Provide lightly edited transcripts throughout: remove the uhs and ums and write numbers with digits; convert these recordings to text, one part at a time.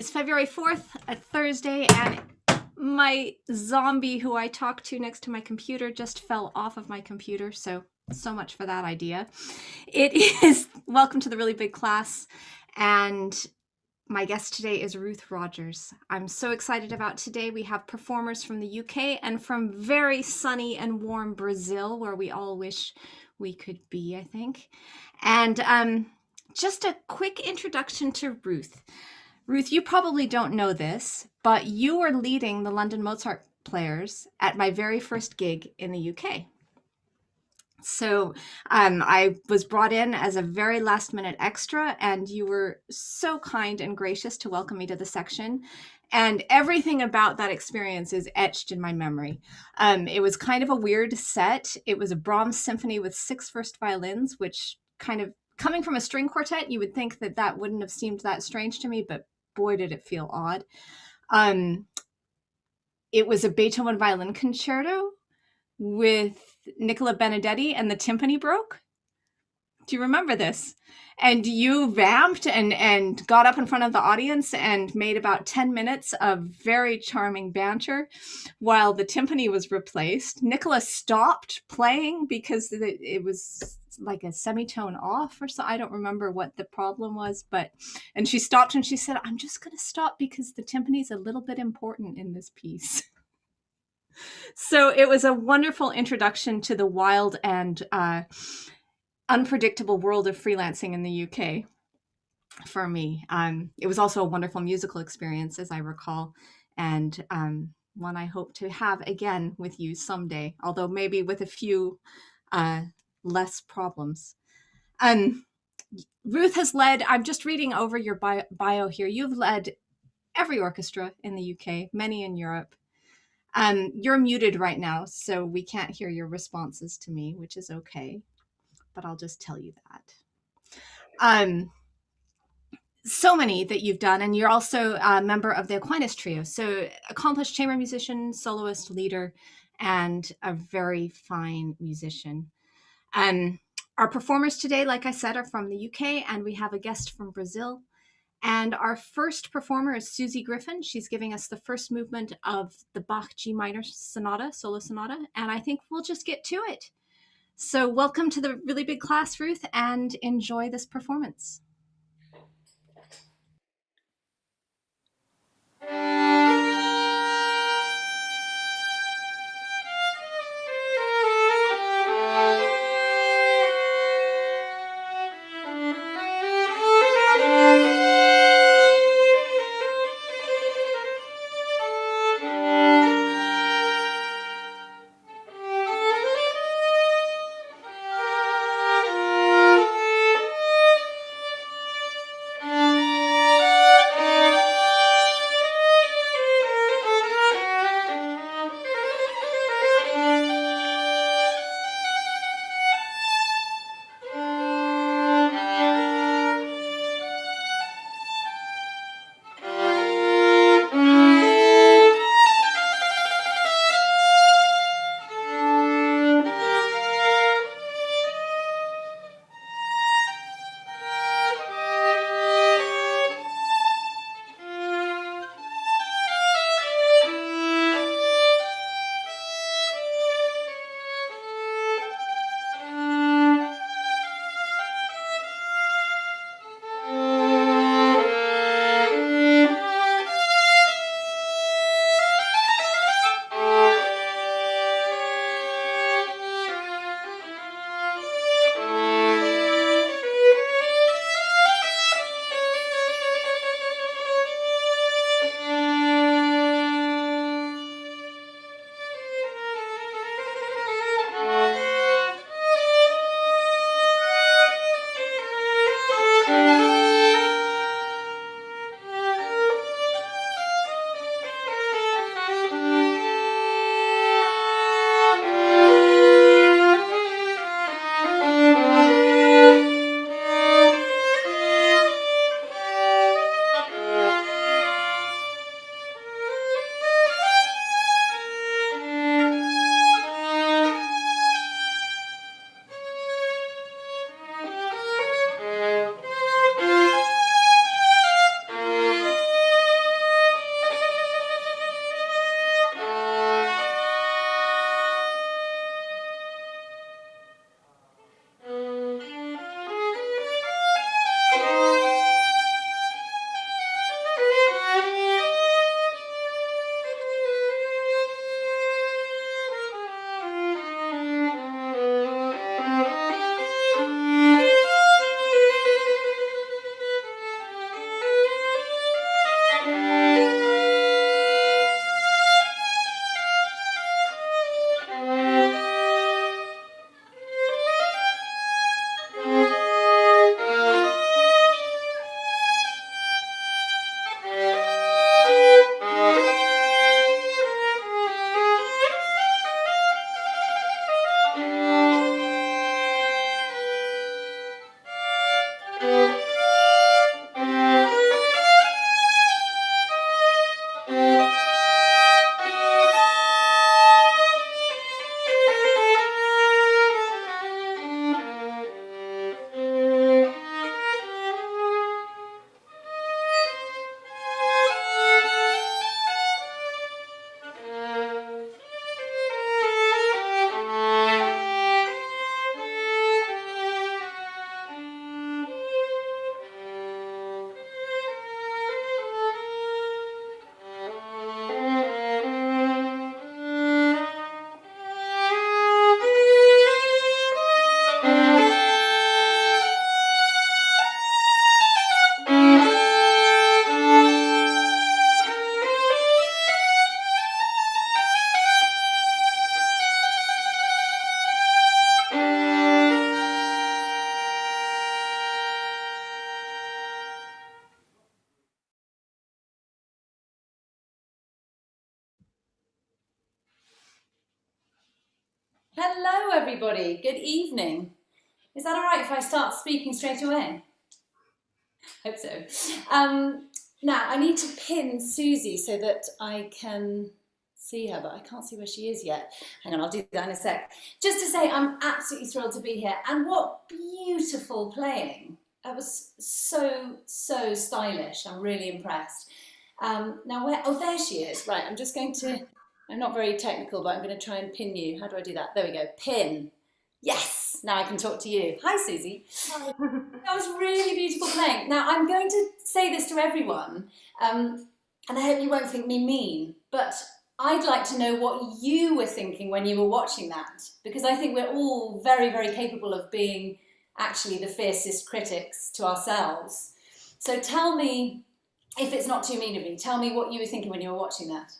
It's February 4th, a Thursday, and my zombie who I talked to next to my computer just fell off of my computer, so much for that idea. It is welcome to the really big class, and my guest today is Ruth Rogers. I'm so excited about today. We have performers from the UK and from very sunny and warm Brazil, where we all wish we could be, I think. And just a quick introduction to Ruth. Ruth, you probably don't know this, but you were leading the London Mozart players at my very first gig in the UK. So I was brought in as a very last minute extra, and you were so kind and gracious to welcome me to the section. And everything about that experience is etched in my memory. It was kind of a weird set. It was a Brahms symphony with 6 first violins, which kind of, coming from a string quartet, you would think that that wouldn't have seemed that strange to me, but boy, did it feel odd. It was a Beethoven violin concerto with Nicola Benedetti, and the timpani broke. Do you remember this? And you vamped and got up in front of the audience and made about 10 minutes of very charming banter while the timpani was replaced. Nicola stopped playing because it was like a semitone off or so. I don't remember what the problem was, and she stopped and she said, "I'm just going to stop because the timpani is a little bit important in this piece." So it was a wonderful introduction to the wild and unpredictable world of freelancing in the UK for me. It was also a wonderful musical experience, as I recall, and one I hope to have again with you someday, although maybe with a few less problems. Ruth has led, I'm just reading over your bio here, you've led every orchestra in the UK, many in Europe. You're muted right now, so we can't hear your responses to me, which is okay, but I'll just tell you that. So many that you've done, and you're also a member of the Aquinas Trio, so accomplished chamber musician, soloist, leader, and a very fine musician. Our performers today, like I said, are from the UK, and we have a guest from Brazil. And our first performer is Susie Griffin. She's giving us the first movement of the Bach G minor sonata, solo sonata, and I think we'll just get to it. So welcome to the really big class, Ruth, and enjoy this performance. Hello, everybody. Good evening. Is that all right if I start speaking straight away? Hope so. Now, I need to pin Susie so that I can see her, but I can't see where she is yet. Hang on, I'll do that in a sec. Just to say, I'm absolutely thrilled to be here. And what beautiful playing. That was so stylish. I'm really impressed. Now, where? Oh, there she is. Right, I'm just going to... I'm not very technical, but I'm going to try and pin you. How do I do that? There we go. Pin. Yes. Now I can talk to you. Hi, Susie. Hi. That was really beautiful playing. Now I'm going to say this to everyone, and I hope you won't think me mean, but I'd like to know what you were thinking when you were watching that, because I think we're all very capable of being actually the fiercest critics to ourselves. So tell me, if it's not too mean of me, tell me what you were thinking when you were watching that.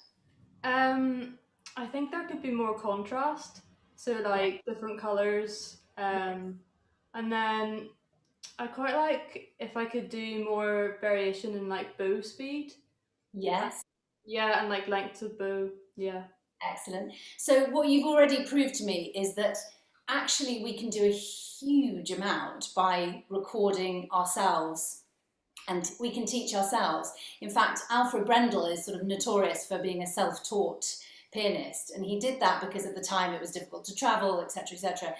I think there could be more contrast, so like different colors, and then I quite like if I could do more variation in like bow speed. Yes. Yeah, and like length of bow. Yeah. Excellent. So what you've already proved to me is that actually we can do a huge amount by recording ourselves, and we can teach ourselves. In fact, Alfred Brendel is sort of notorious for being a self-taught pianist, and he did that because at the time it was difficult to travel, etc., etc.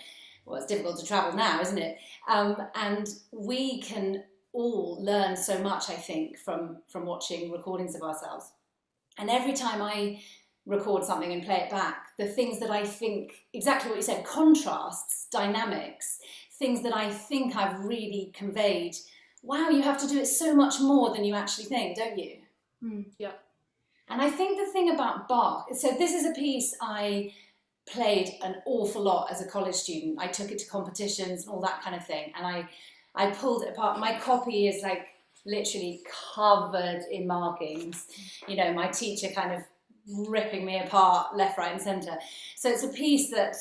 Well, it's difficult to travel now, isn't it? And we can all learn so much, I think, from watching recordings of ourselves. And every time I record something and play it back, the things that I think, exactly what you said, contrasts, dynamics, things that I think I've really conveyed. Wow, you have to do it so much more than you actually think, don't you? Yeah. And I think the thing about Bach, so this is a piece I played an awful lot as a college student. I took it to competitions and all that kind of thing, and I pulled it apart. My copy is like literally covered in markings. You know, my teacher kind of ripping me apart left, right and centre. So it's a piece that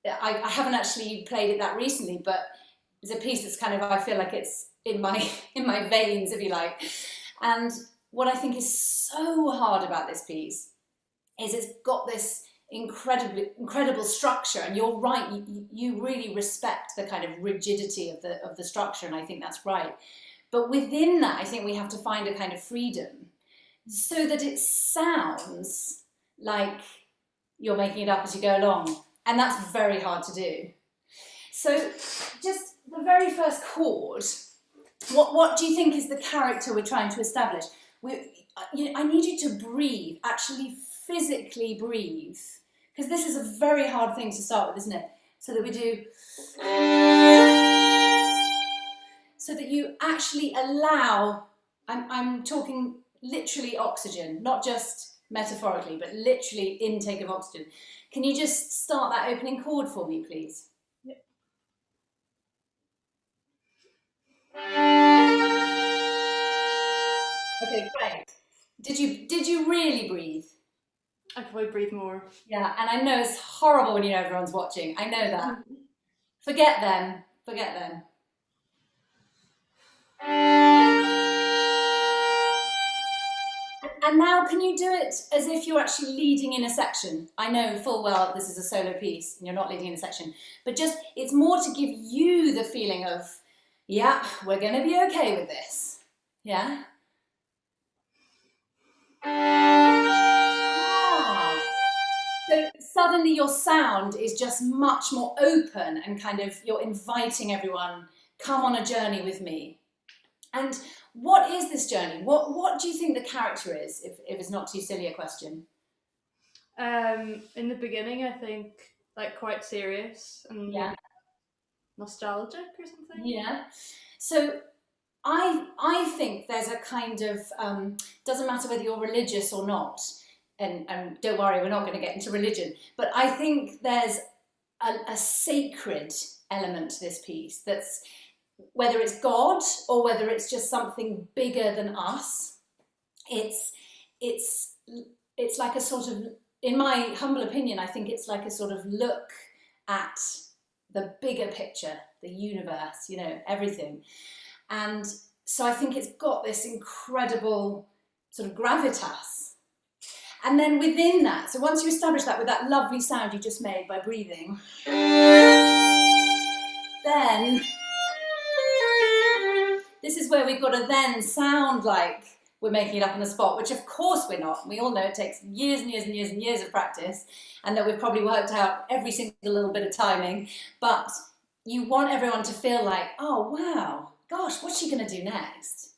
I haven't actually played it that recently, but it's a piece that's kind of, I feel like it's in my veins, if you like. And what I think is so hard about this piece is it's got this incredible structure, and you're right, you really respect the kind of rigidity of the structure, and I think that's right. But within that, I think we have to find a kind of freedom so that it sounds like you're making it up as you go along, and that's very hard to do. So just the very first chord, what do you think is the character we're trying to establish? I need you to breathe, actually physically breathe, because this is a very hard thing to start with, isn't it? So that we do, so that you actually allow, I'm talking literally oxygen, not just metaphorically, but literally intake of oxygen. Can you just start that opening chord for me, please? Yep. Okay, great. Did you really breathe? I could probably breathe more. Yeah, and I know it's horrible when you know everyone's watching. I know that. Forget them. Forget them. And now can you do it as if you're actually leading in a section? I know full well this is a solo piece and you're not leading in a section, but just, it's more to give you the feeling of, yeah, we're going to be okay with this. Yeah? So suddenly your sound is just much more open and kind of, you're inviting everyone, come on a journey with me. And what is this journey? What do you think the character is, if it's not too silly a question? In the beginning, I think like quite serious and nostalgic or something. Yeah. So I think there's a kind of, doesn't matter whether you're religious or not, and don't worry, we're not going to get into religion, but I think there's a sacred element to this piece that's, whether it's God or whether it's just something bigger than us, it's like a sort of, in my humble opinion, I think it's like a sort of look at the bigger picture, the universe, you know, everything. And so I think it's got this incredible sort of gravitas. And then within that, so once you establish that with that lovely sound you just made by breathing, then this is where we've got to then sound like we're making it up on the spot, which of course we're not. We all know it takes years and years and years and years of practice, and that we've probably worked out every single little bit of timing. But you want everyone to feel like, oh wow, gosh, what's she going to do next?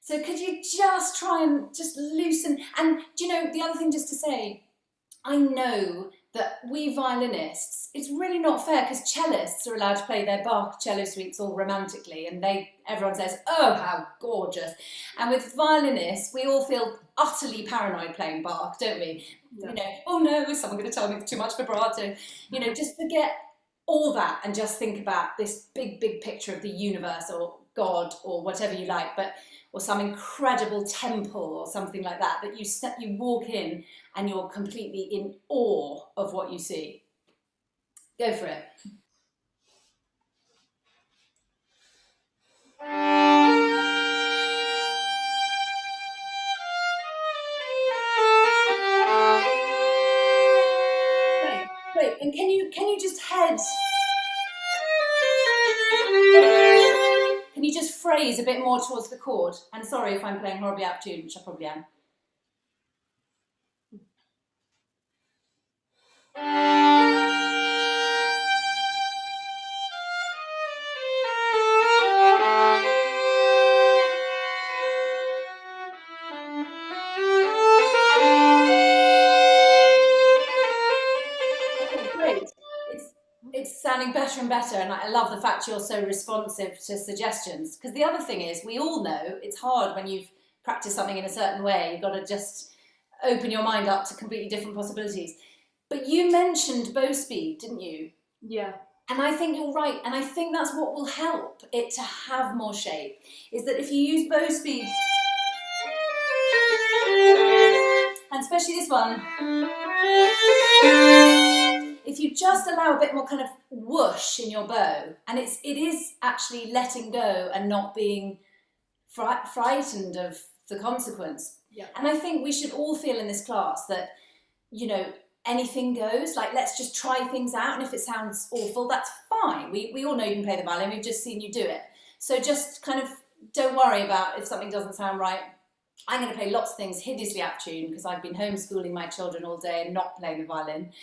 So could you just try and just loosen? And do you know, the other thing just to say, I know that we violinists, it's really not fair because cellists are allowed to play their Bach cello suites all romantically, and everyone says, oh, how gorgeous. And with violinists, we all feel utterly paranoid playing Bach, don't we? Yeah. You know, oh no, is someone going to tell me it's too much vibrato? You know, just forget all that and just think about this big, big picture of the universe or God or whatever you like, or some incredible temple or something like that, that you walk in and you're completely in awe of what you see. Go for it. Great. And can you just can you just phrase a bit more towards the chord? And sorry if I'm playing horribly out of tune, which I probably am. It's sounding better and better, and I love the fact you're so responsive to suggestions, because the other thing is, we all know it's hard when you've practiced something in a certain way. You've got to just open your mind up to completely different possibilities. But you mentioned bow speed, didn't you? Yeah. And I think you're right, and I think that's what will help it to have more shape, is that if you use bow speed, and especially this one, if you just allow a bit more kind of whoosh in your bow, and it is actually letting go and not being frightened of the consequence. Yeah. And I think we should all feel in this class that, you know, anything goes. Like, let's just try things out, and if it sounds awful, that's fine. We all know you can play the violin. We've just seen you do it. So just kind of don't worry about if something doesn't sound right. I'm going to play lots of things hideously out of tune because I've been homeschooling my children all day and not playing the violin.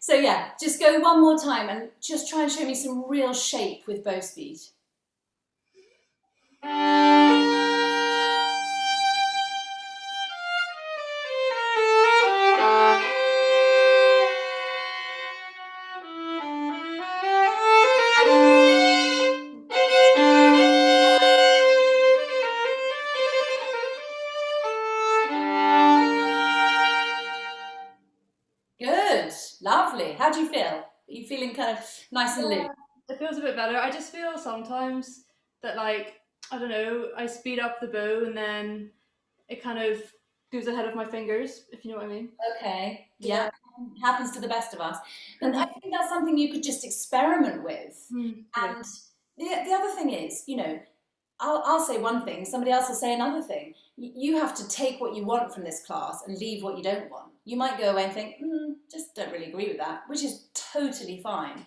So yeah, just go one more time and just try and show me some real shape with bow speed. Good, lovely. How do you feel? Are you feeling kind of nice and loose? It feels a bit better. I just feel sometimes that, like, I don't know, I speed up the bow and then it kind of goes ahead of my fingers, if you know what I mean. Okay, yeah. Happens to the best of us. But I think that's something you could just experiment with. And the other thing is, you know, I'll say one thing, somebody else will say another thing. You have to take what you want from this class and leave what you don't want. You might go away and think, just don't really agree with that, which is totally fine.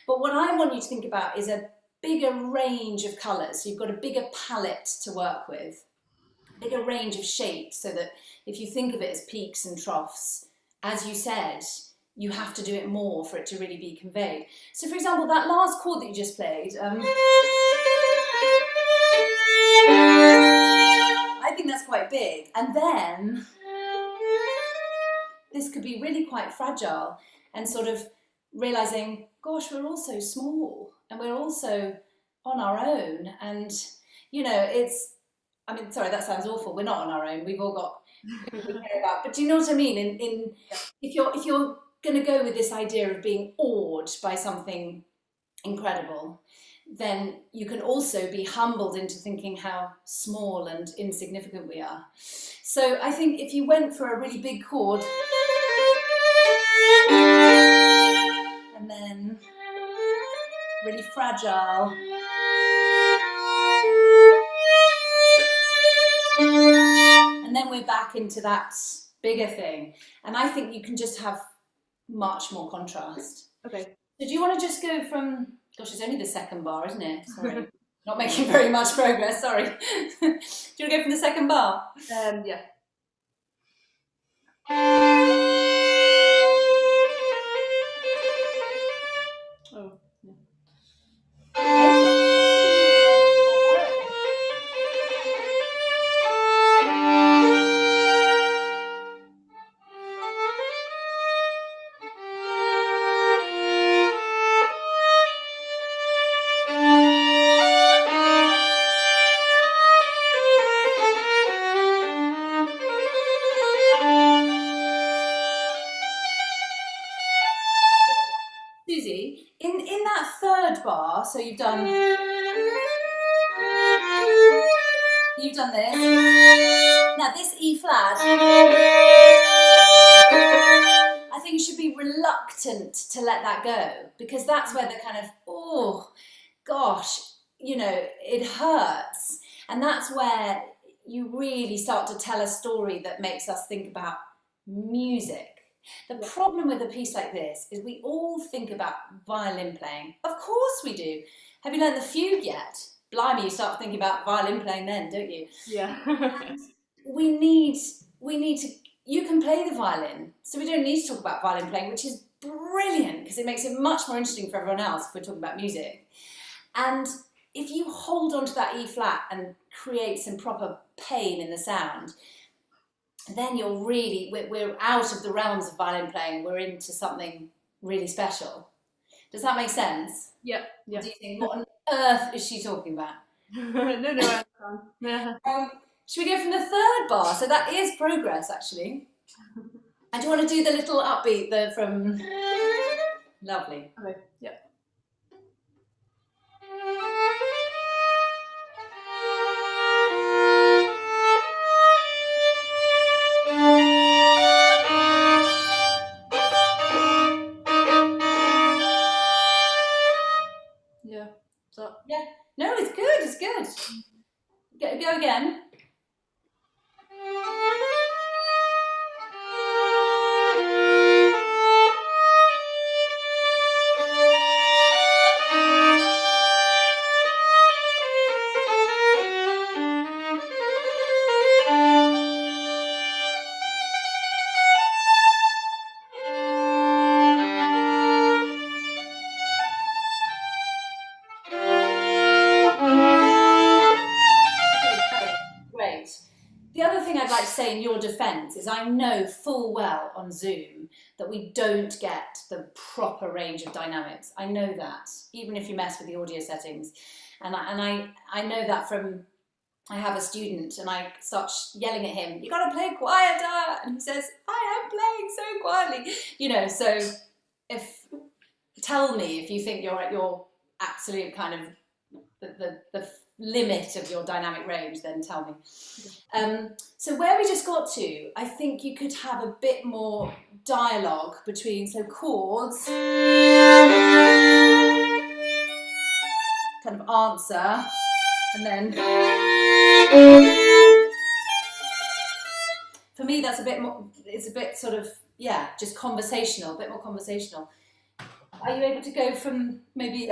But what I want you to think about is a bigger range of colours. So you've got a bigger palette to work with, a bigger range of shapes, so that if you think of it as peaks and troughs, as you said, you have to do it more for it to really be conveyed. So for example, that last chord that you just played, I think that's quite big. And then this could be really quite fragile, and sort of realising, gosh, we're all so small and we're also on our own. And, you know, I mean, sorry, that sounds awful. We're not on our own. We've all got people we care about. But do you know what I mean? If you're going to go with this idea of being awed by something incredible, then you can also be humbled into thinking how small and insignificant we are. So I think if you went for a really big chord, and then really fragile, and then we're back into that bigger thing. And I think you can just have much more contrast. Okay. So do you want to just go from, gosh, it's only the second bar, isn't it? Sorry, not making very much progress, sorry. Do you want to go from the second bar? Yeah. Oh, yeah. Susie, in that third bar, so you've done this. Now this E flat, I think you should be reluctant to let that go, because that's where the kind of, oh gosh, you know, it hurts. And that's where you really start to tell a story that makes us think about music. The problem with a piece like this is we all think about violin playing. Of course we do. Have you learned the fugue yet? Blimey, you start thinking about violin playing then, don't you? Yeah. And we need to, you can play the violin, so we don't need to talk about violin playing, which is brilliant because it makes it much more interesting for everyone else if we're talking about music. And if you hold on to that E flat and create some proper pain in the sound, then you're really, we're out of the realms of violin playing, we're into something really special. Does that make sense? Yeah. Yeah. Do you think, what on earth is she talking about? No, I understand. Yeah. Should we go from the third bar? So that is progress, actually. And do you want to do the little upbeat from... Lovely. Okay. Yeah. Yeah. So. Yeah. No, it's good. It's good. Go again. Great. The other thing I'd like to say in your defence is I know full well on Zoom that we don't get the proper range of dynamics. I know that, even if you mess with the audio settings. And I know that from, I have a student and I start yelling at him, you got to play quieter. And he says, I am playing so quietly. You know, so tell me if you think you're at your absolute kind of, the limit of your dynamic range, then tell me. So where we just got to, I think you could have a bit more dialogue between, so chords, kind of answer, and then, for me that's a bit more, it's a bit sort of, yeah, just conversational, a bit more conversational. Are you able to go from maybe,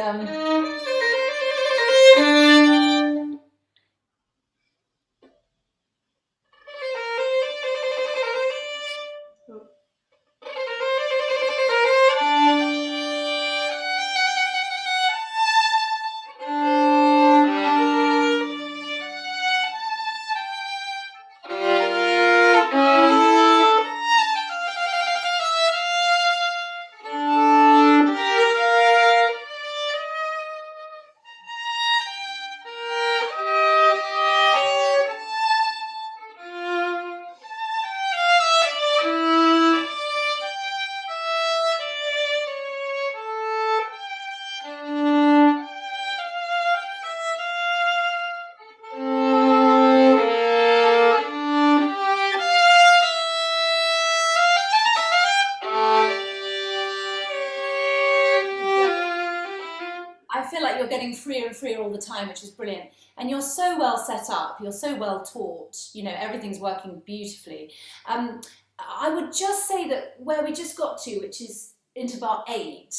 freer and freer all the time, which is brilliant. And you're so well set up, you're so well taught, you know, everything's working beautifully. I would just say that where we just got to, which is into bar 8,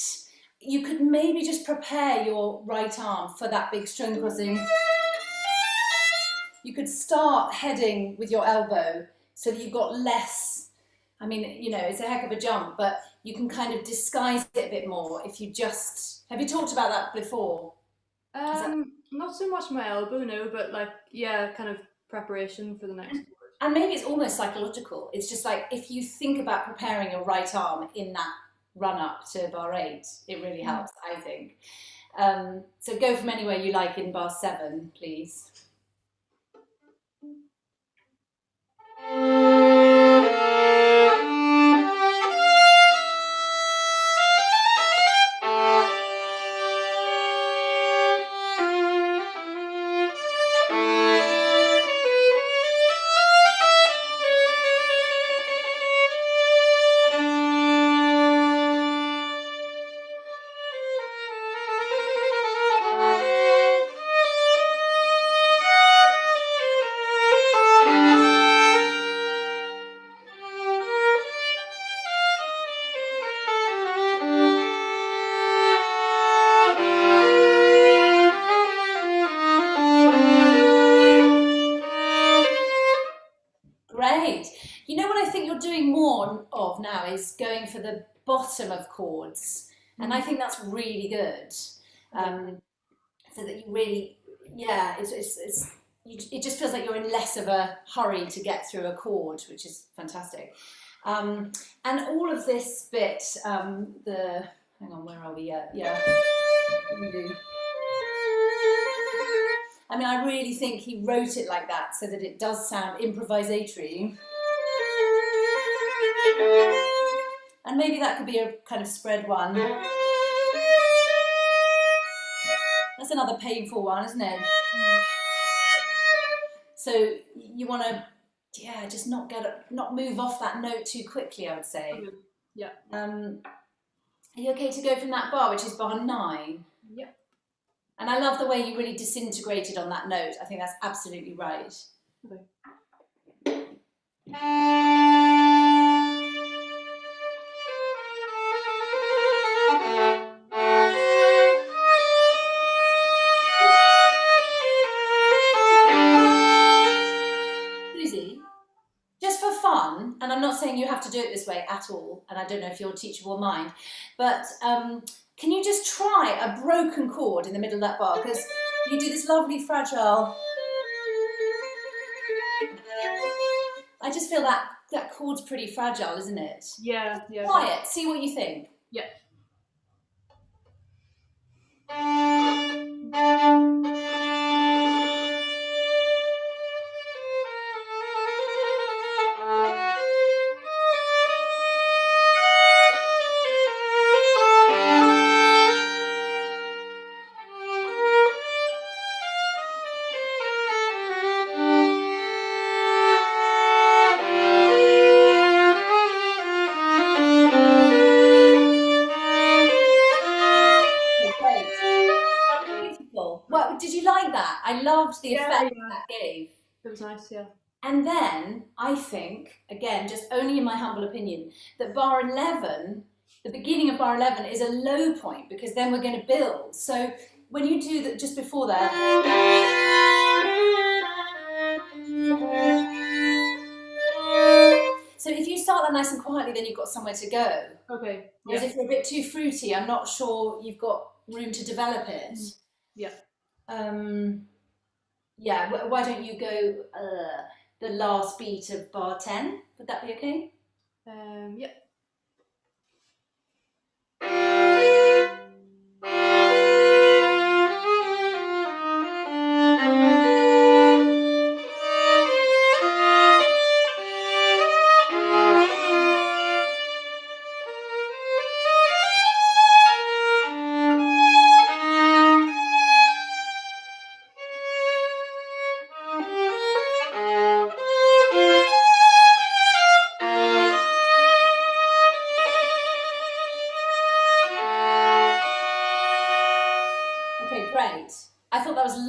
you could maybe just prepare your right arm for that big string crossing. You could start heading with your elbow so that you've got less, I mean, you know, it's a heck of a jump, but you can kind of disguise it a bit more if you just, have you talked about that before? Not so much my elbow, no, but like, yeah, kind of preparation for the next chord. And maybe it's almost psychological. It's just like, if you think about preparing your right arm in that run up to bar 8, it really helps, I think. So go from anywhere you like in bar 7, please. Great. You know what I think you're doing more of now is going for the bottom of chords. And I think that's really good. So that you really, yeah, it just feels like you're in less of a hurry to get through a chord, which is fantastic. And all of this bit, hang on, where are we? Yeah. What do we do? I mean, I really think he wrote it like that so that it does sound improvisatory. And maybe that could be a kind of spread one. That's another painful one, isn't it? So you want to, yeah, just not move off that note too quickly, I would say. Okay. Yeah. Are you okay to go from that bar, which is bar 9? Yeah. And I love the way you really disintegrated on that note. I think that's absolutely right. Okay. Susie, just for fun, and I'm not saying you have to do it this way at all, and I don't know if your teacher will mind, but can you just try a broken chord in the middle of that bar? Because you do this lovely fragile. I just feel that chord's pretty fragile, isn't it? Yeah. Try it, see what you think. Yeah. Did you like that? I loved the effect Yeah. that gave. It was nice, yeah. And then I think, again, just only in my humble opinion, that bar 11, the beginning of bar 11 is a low point because then we're going to build. So when you do that just before that, so if you start that nice and quietly, then you've got somewhere to go. Okay. Whereas if you're a bit too fruity, I'm not sure you've got room to develop it. Yeah. Yeah, why don't you go the last beat of bar 10? Would that be okay? Yeah.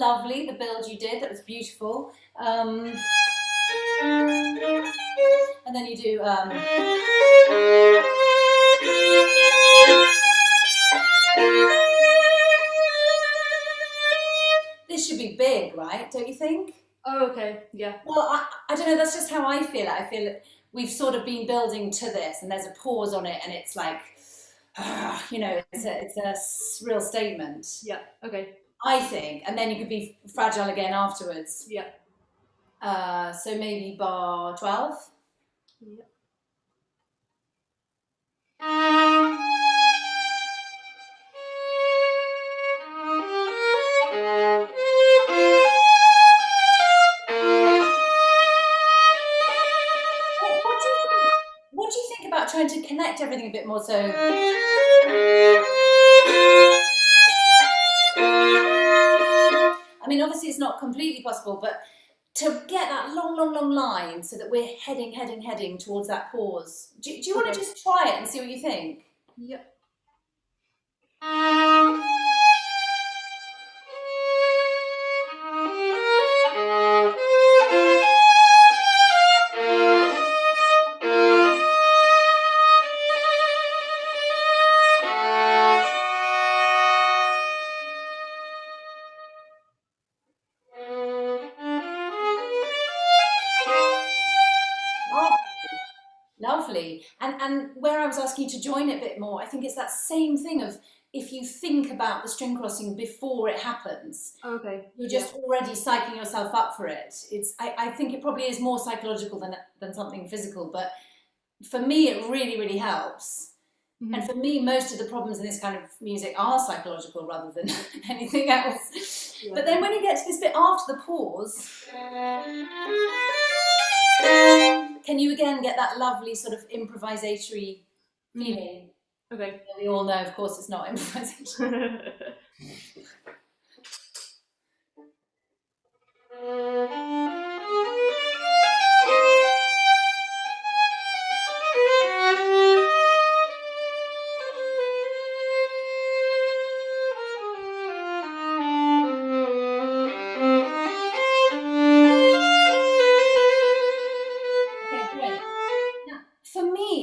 lovely, the build you did. That was beautiful. And then you do. This should be big, right? Don't you think? Oh, okay, yeah. Well, I don't know. That's just how I feel it. I feel that we've sort of been building to this, and there's a pause on it, and it's like, you know, it's a real statement. Yeah, okay. I think, and then you could be fragile again afterwards. Yeah. So maybe bar 12. Yeah. What do you think about trying to connect everything a bit more? So, I mean, obviously it's not completely possible, but to get that long line so that we're heading towards that pause. Do you want to just try it and see what you think? Yep. Lovely. And where I was asking you to join it a bit more, I think it's that same thing of if you think about the string crossing before it happens, Okay. you're just already psyching yourself up for it. I think it probably is more psychological than something physical, but for me it really helps. Mm-hmm. And for me, most of the problems in this kind of music are psychological rather than anything else. Yeah. But then when you get to this bit after the pause, can you again get that lovely sort of improvisatory feeling? Okay. We all know, of course, it's not improvisation.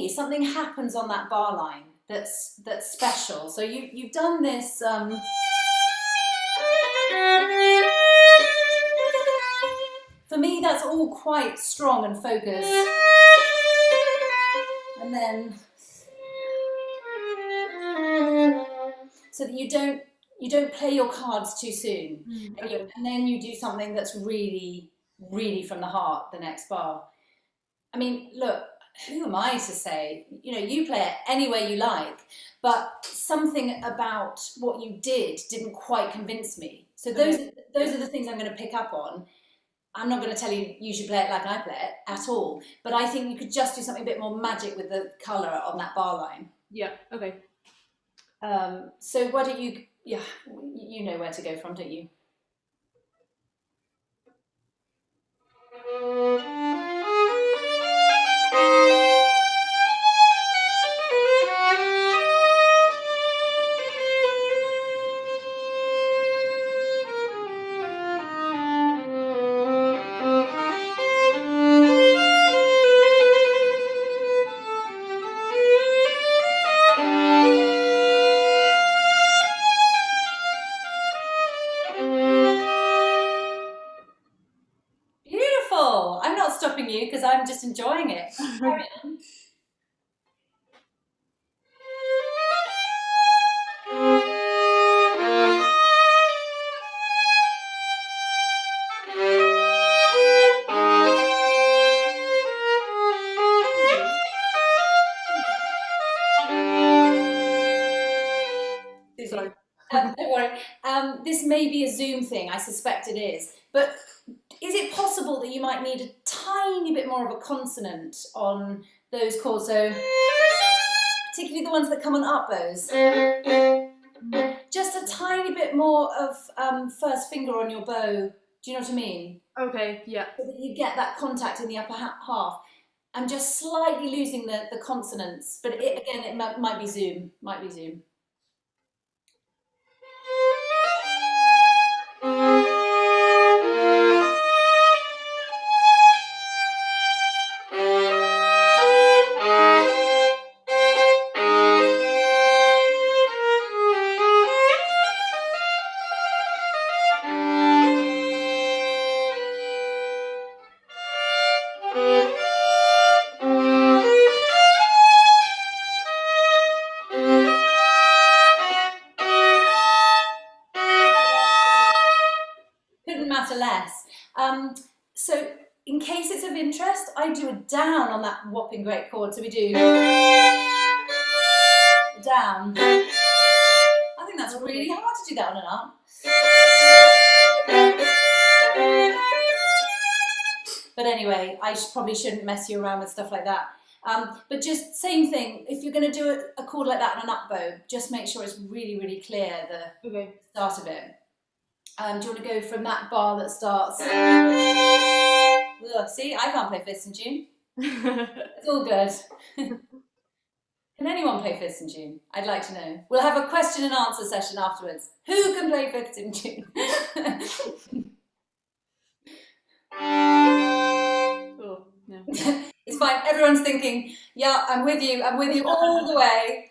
Something happens on that bar line that's special. So you've done this. For me, that's all quite strong and focused, and then so that you don't play your cards too soon, and then you do something that's really from the heart. The next bar. I mean, look. Who am I to say? You know, you play it any way you like, but something about what you didn't quite convince me. So those are the things I'm going to pick up on. I'm not going to tell you you should play it like I play it at all, but I think you could just do something a bit more magic with the colour on that bar line. Yeah, okay. So why don't you, you know where to go from, don't you? Because I'm just enjoying it. Sorry. Don't worry. This may be a Zoom thing. I suspect it is. But is it possible that you might need a tiny bit more of a consonant on those chords? So, particularly the ones that come on up bows. Just a tiny bit more of first finger on your bow. Do you know what I mean? Okay, yeah. So that you get that contact in the upper half. I'm just slightly losing the consonants, but it might be Zoom. Might be Zoom. Couldn't matter less. So in case it's of interest, I do a down on that whopping great chord. So we do down. I think that's really hard to do that on an up. But anyway, I probably shouldn't mess you around with stuff like that. But just same thing, if you're going to do a chord like that on an up bow, just make sure it's really, really clear, the start of it. Do you want to go from that bar that starts? Ugh, see, I can't play fifths in tune. It's all good. Can anyone play fifths in tune? I'd like to know. We'll have a question and answer session afterwards. Who can play fifths in tune? Oh, no. It's fine. Everyone's thinking, yeah, I'm with you all the way.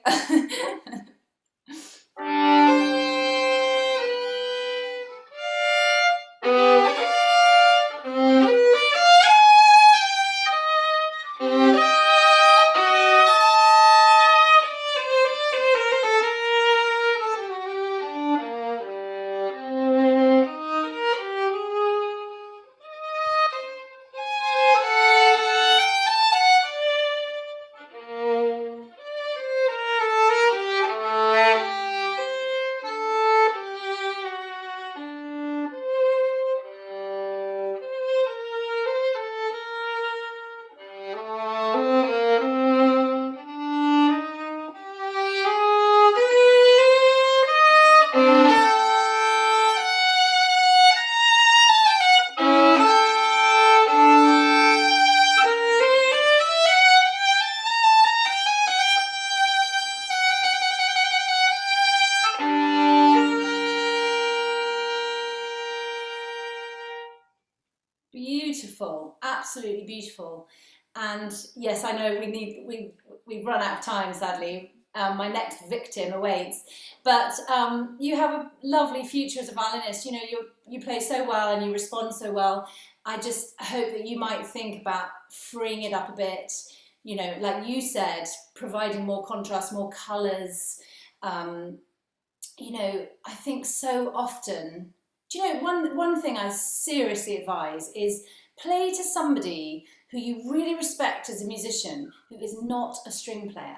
Beautiful, absolutely beautiful. And yes, I know we've run out of time, sadly. My next victim awaits, but you have a lovely future as a violinist. You know, you play so well and you respond so well. I just hope that you might think about freeing it up a bit. You know, like you said, providing more contrast, more colours. You know, I think so often. Do you know, one thing I seriously advise is play to somebody who you really respect as a musician who is not a string player.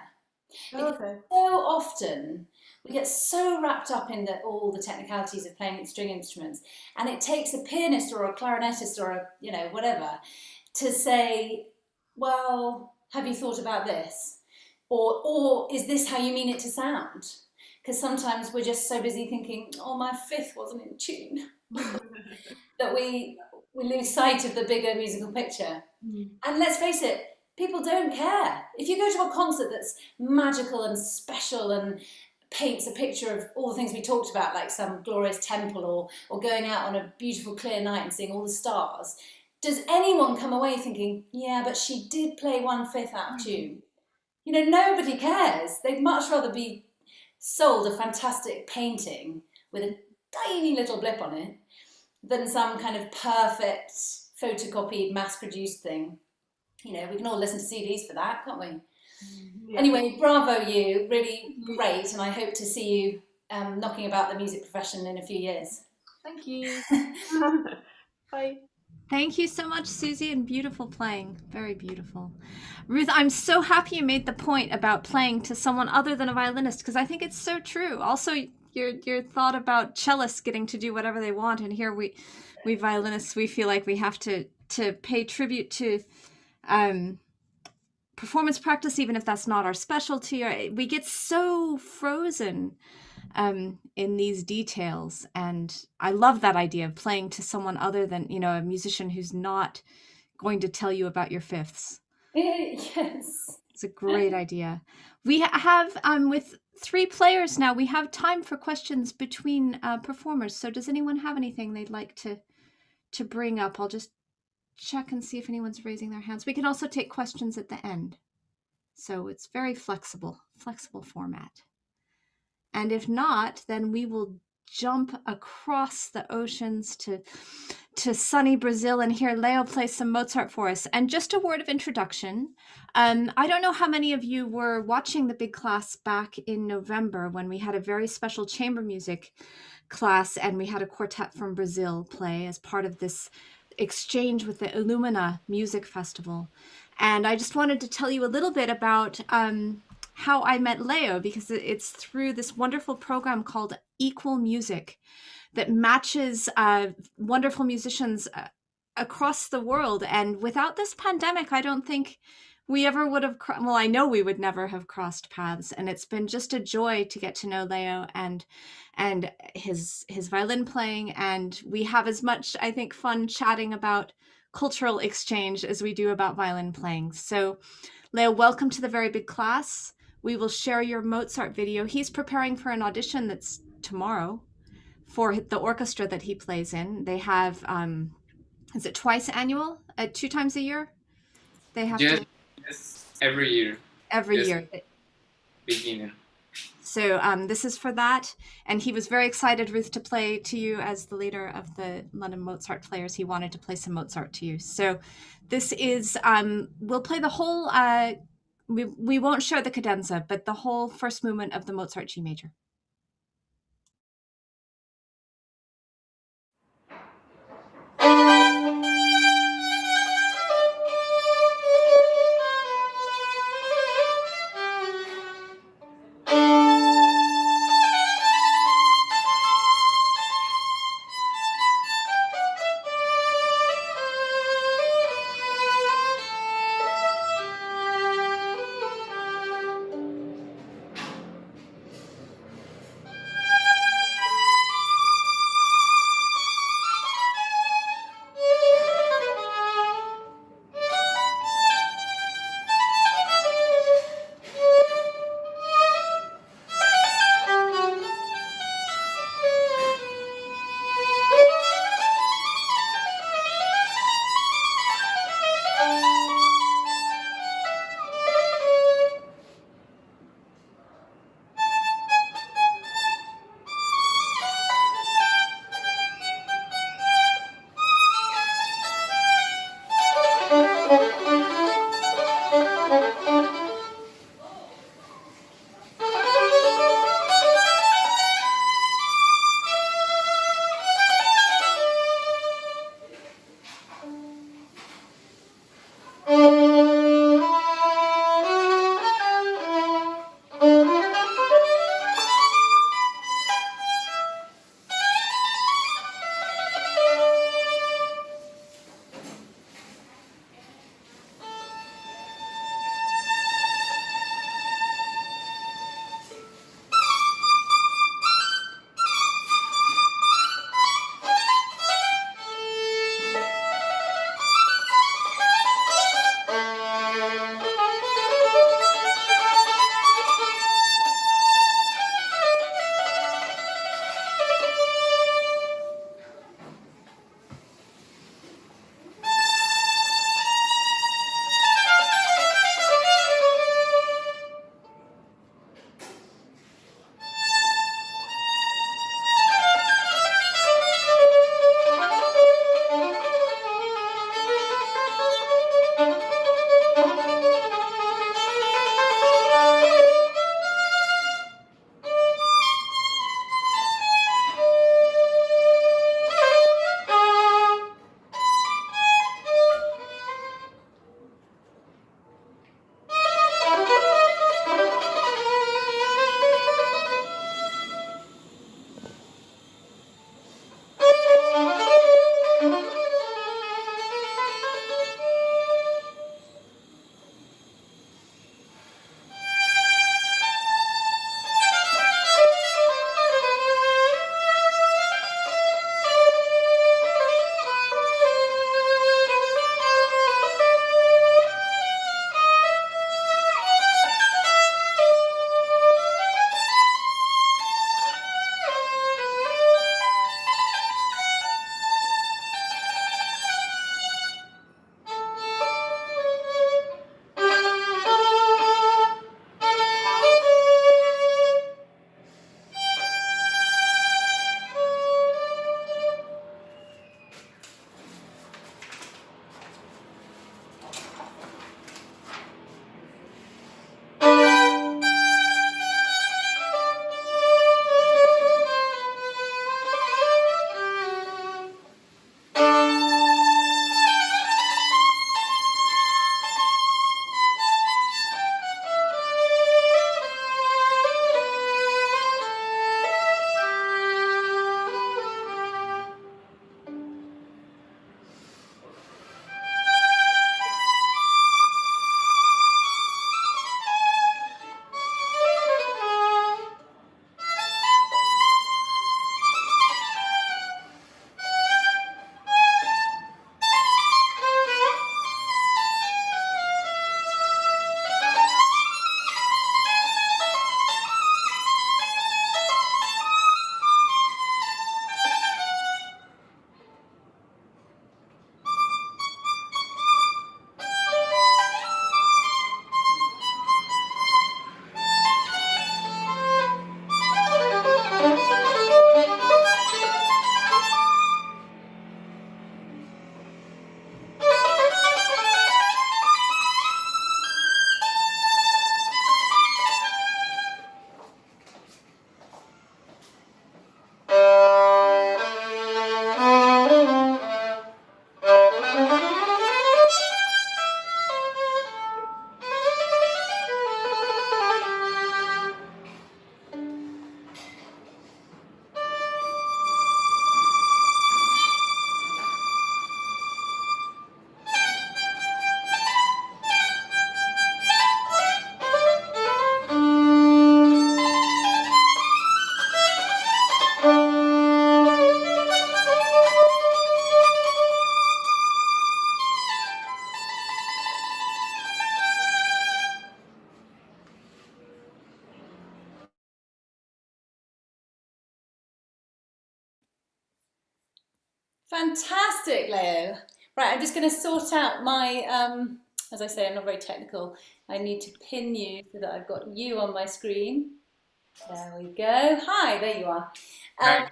Because so often we get so wrapped up in all the technicalities of playing string instruments, and it takes a pianist or a clarinetist or a, you know, whatever, to say, well, have you thought about this? Or is this how you mean it to sound? Because sometimes we're just so busy thinking, oh, my fifth wasn't in tune, that we lose sight of the bigger musical picture. And let's face it, people don't care. If you go to a concert that's magical and special and paints a picture of all the things we talked about, like some glorious temple or going out on a beautiful clear night and seeing all the stars, does anyone come away thinking, yeah, but she did play 1/5 out of tune? You know, nobody cares. They'd much rather be sold a fantastic painting with a tiny little blip on it than some kind of perfect photocopied mass-produced thing. You know, we can all listen to CDs for that, can't we? Yeah. Anyway, bravo you, really great, and I hope to see you knocking about the music profession in a few years. Thank you. Bye. Thank you so much, Susie, and beautiful playing. Very beautiful. Ruth, I'm so happy you made the point about playing to someone other than a violinist, because I think it's so true. Also, your thought about cellists getting to do whatever they want, and here we violinists, we feel like we have to pay tribute to performance practice, even if that's not our specialty. We get so frozen in these details, and I love that idea of playing to someone other than, you know, a musician who's not going to tell you about your fifths. Yes, it's a great idea. We have with 3 players now, we have time for questions between performers. So does anyone have anything they'd like to bring up? I'll just check and see if anyone's raising their hands. We can also take questions at the end, so it's very flexible format. And if not, then we will jump across the oceans to sunny Brazil and hear Leo play some Mozart for us. And just a word of introduction. I don't know how many of you were watching the big class back in November when we had a very special chamber music class and we had a quartet from Brazil play as part of this exchange with the Illumina Music Festival. And I just wanted to tell you a little bit about how I met Leo, because it's through this wonderful program called Equal Music that matches wonderful musicians across the world. And without this pandemic, I don't think we ever would have, well, I know we would never have crossed paths. And it's been just a joy to get to know Leo and his violin playing. And we have as much, I think, fun chatting about cultural exchange as we do about violin playing. So Leo, welcome to the very big class. We will share your Mozart video. He's preparing for an audition that's tomorrow for the orchestra that he plays in. They have, is it twice annual? 2 times a year? They have Yes, to. yes, every year. Every Yes. year. Beginning. So this is for that. And he was very excited, Ruth, to play to you as the leader of the London Mozart players. He wanted to play some Mozart to you. So this is, we'll play the whole, we won't show the cadenza, but the whole first movement of the Mozart G major. Fantastic, Leo. Right, I'm just going to sort out my, as I say, I'm not very technical. I need to pin you so that I've got you on my screen. There we go. Hi, there you are. Hi.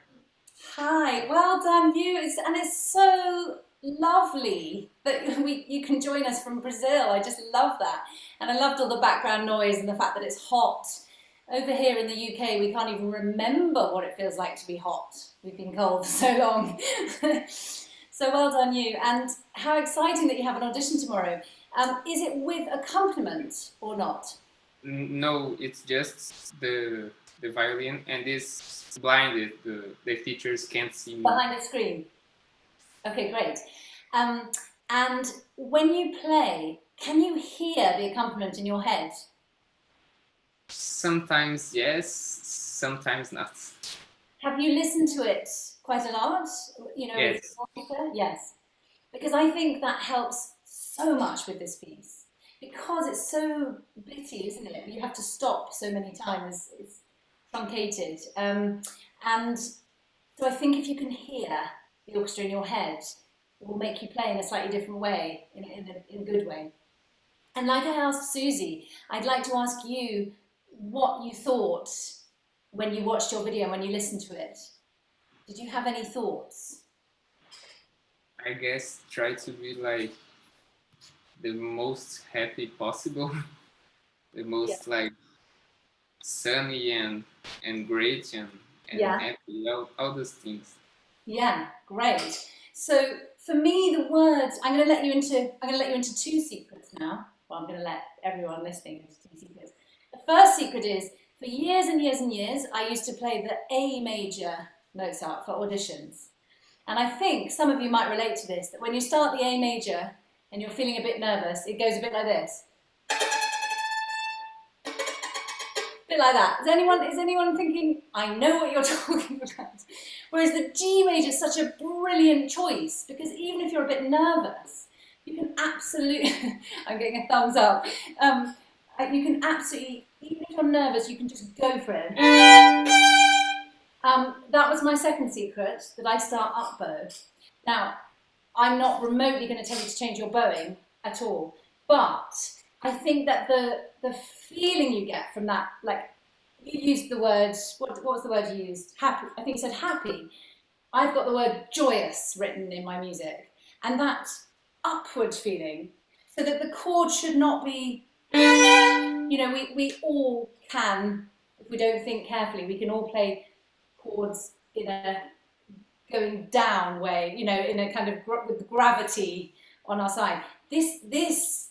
Hi, well done you. And it's so lovely that you can join us from Brazil. I just love that. And I loved all the background noise and the fact that it's hot. Over here in the UK, we can't even remember what it feels like to be hot. We've been cold for so long. So well done you. And how exciting that you have an audition tomorrow. Is it with accompaniment or not? No, it's just the violin, and it's blinded. The teachers can't see me. Behind the screen. Okay, great. And when you play, can you hear the accompaniment in your head? Sometimes yes, sometimes not. Have you listened to it quite a lot? You know, Yes. Yes. Because I think that helps so much with this piece. Because it's so bitty, isn't it? You have to stop so many times. It's truncated. And so I think if you can hear the orchestra in your head, it will make you play in a slightly different way, in a good way. And like I asked Susie, I'd like to ask you what you thought when you watched your video, when you listened to it. Did you have any thoughts? I guess try to be like the most happy possible, the most like sunny and great and happy, all those things. Yeah, great. So for me, the words I'm going to let you into two secrets now. Well, I'm going to let everyone listening into two secrets. The first secret is, for years and years and years, I used to play the A major Mozart for auditions. And I think some of you might relate to this, that when you start the A major and you're feeling a bit nervous, it goes a bit like this. A bit like that. Is anyone thinking, I know what you're talking about? Whereas the G major is such a brilliant choice, because even if you're a bit nervous, you can absolutely, I'm getting a thumbs up, you can absolutely, even if you're nervous, you can just go for it. That was my second secret, that I start up bow. Now, I'm not remotely going to tell you to change your bowing at all, but I think that the feeling you get from that, like, you used the word, what was the word you used? Happy. I think you said happy. I've got the word joyous written in my music, and that upward feeling, so that the chord should not be, you know, we all can, if we don't think carefully, we can all play chords in a going down way, you know, in a kind of with gravity on our side. This,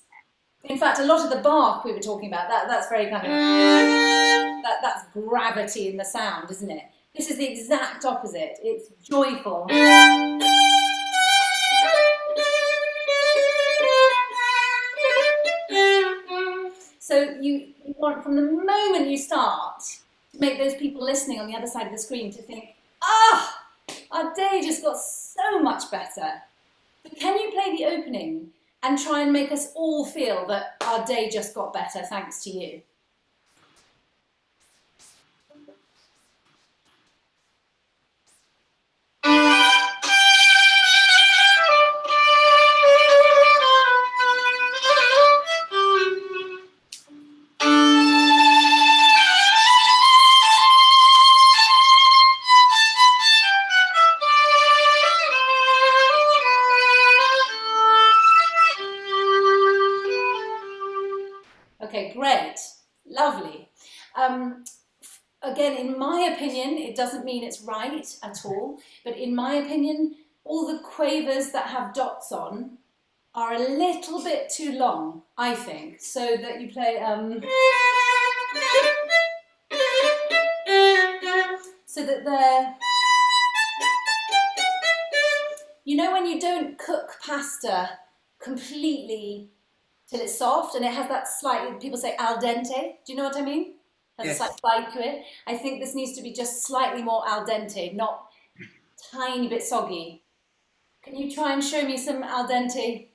in fact, a lot of the Bach we were talking about, that's very kind of, that's gravity in the sound, isn't it? This is the exact opposite. It's joyful. So you want, from the moment you start, to make those people listening on the other side of the screen to think, our day just got so much better. But can you play the opening and try and make us all feel that our day just got better thanks to you? Okay, great, lovely. Again, in my opinion, it doesn't mean it's right at all, but in my opinion, all the quavers that have dots on are a little bit too long, I think, so that you play, so that they're, you know, when you don't cook pasta completely till it's soft and it has that slightly, people say al dente, do you know what I mean? Has a slight bite to it. I think this needs to be just slightly more al dente, not tiny bit soggy. Can you try and show me some al dente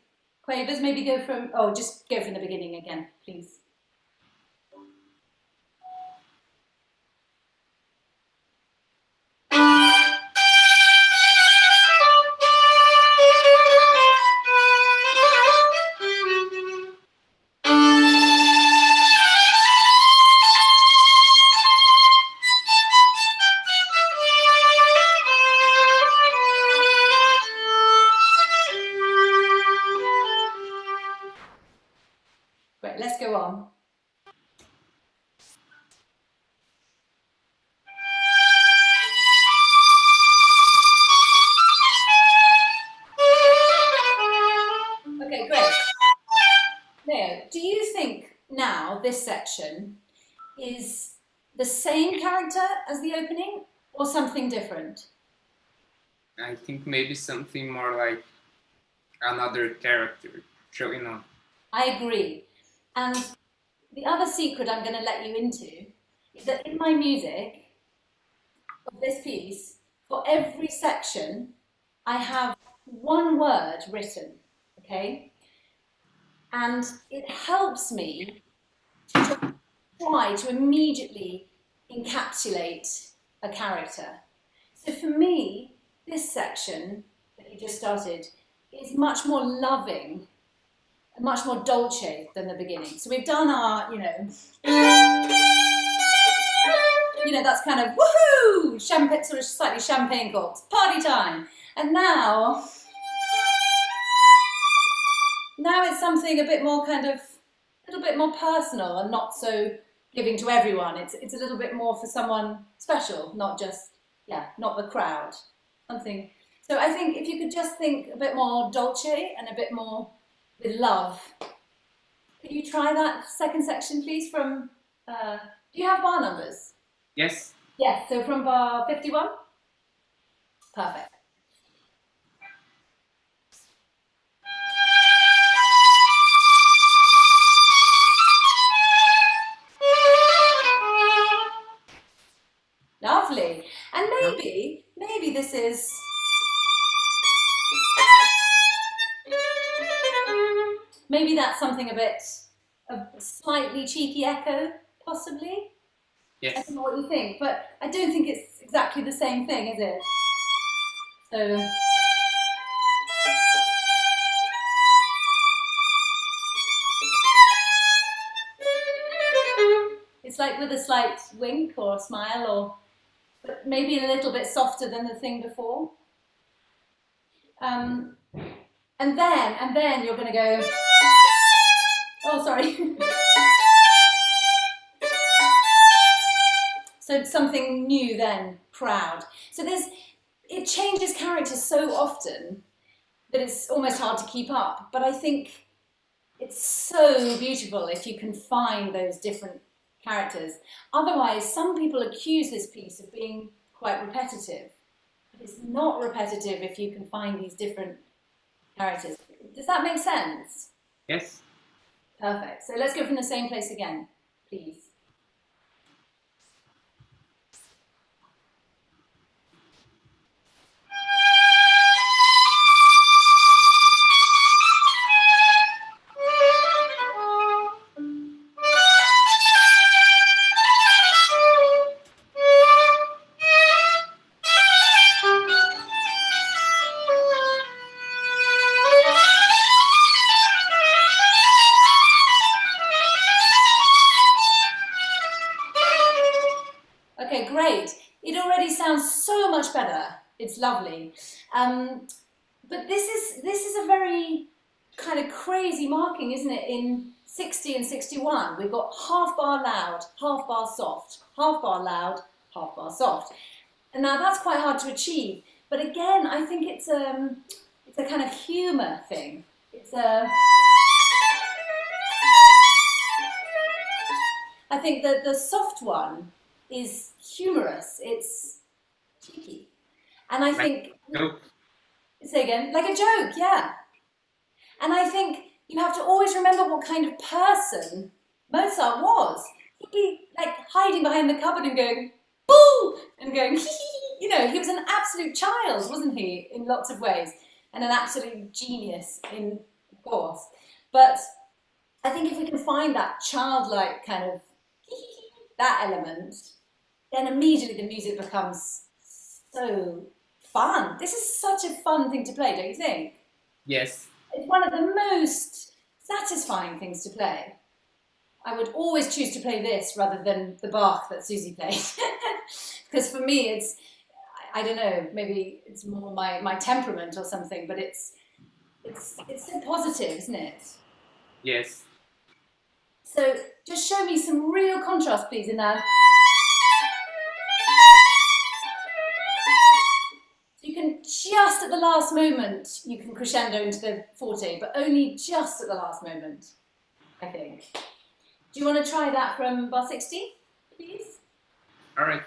quavers? Maybe go from, just go from the beginning again, please. Great, let's go on. Okay, great. Leo, do you think now this section is the same character as the opening or something different? I think maybe something more like another character showing up. I agree. And the other secret I'm going to let you into is that in my music of this piece, for every section, I have one word written, okay? And it helps me to try to immediately encapsulate a character. So for me, this section that you just started is much more loving, much more dolce than the beginning. So we've done our, that's kind of woohoo, champagne, sort of slightly champagne corks, party time. And now it's something a bit more kind of, a little bit more personal and not so giving to everyone. It's a little bit more for someone special, not just, not the crowd. Something. So I think if you could just think a bit more dolce and a bit more with love. Could you try that second section, please, from, do you have bar numbers? Yes. Yes, so from bar 51? Perfect. Lovely. And maybe this is... Maybe that's something a bit of a slightly cheeky echo, possibly? Yes. I don't know what you think, but I don't think it's exactly the same thing, is it? So... It's like with a slight wink or a smile, but maybe a little bit softer than the thing before. And then you're going to go... Oh, sorry. So something new then, proud. So it changes characters so often that it's almost hard to keep up. But I think it's so beautiful if you can find those different characters. Otherwise, some people accuse this piece of being quite repetitive. But it's not repetitive if you can find these different characters. Does that make sense? Yes. Perfect. So let's go from the same place again, please. Okay, great. It already sounds so much better. It's lovely. But this is a very kind of crazy marking, isn't it? In 60 and 61, we've got half bar loud, half bar soft, half bar loud, half bar soft. And now that's quite hard to achieve. But again, I think it's a kind of humour thing. I think that the soft one is humorous. It's cheeky. And I think... Joke. Say again? Like a joke, yeah. And I think you have to always remember what kind of person Mozart was. He'd be like hiding behind the cupboard and going, boo! And going, hee hee. He was an absolute child, wasn't he, in lots of ways. And an absolute genius, of course. But I think if we can find that childlike kind of, that element, then immediately the music becomes so fun. This is such a fun thing to play, don't you think? Yes. It's one of the most satisfying things to play. I would always choose to play this rather than the Bach that Susie played. Because for me, it's, I don't know, maybe it's more my temperament or something, but it's so positive, isn't it? Yes. So just show me some real contrast, please, in that. So you can just at the last moment, you can crescendo into the forte, but only just at the last moment, I think. Do you want to try that from bar 60, please? All right.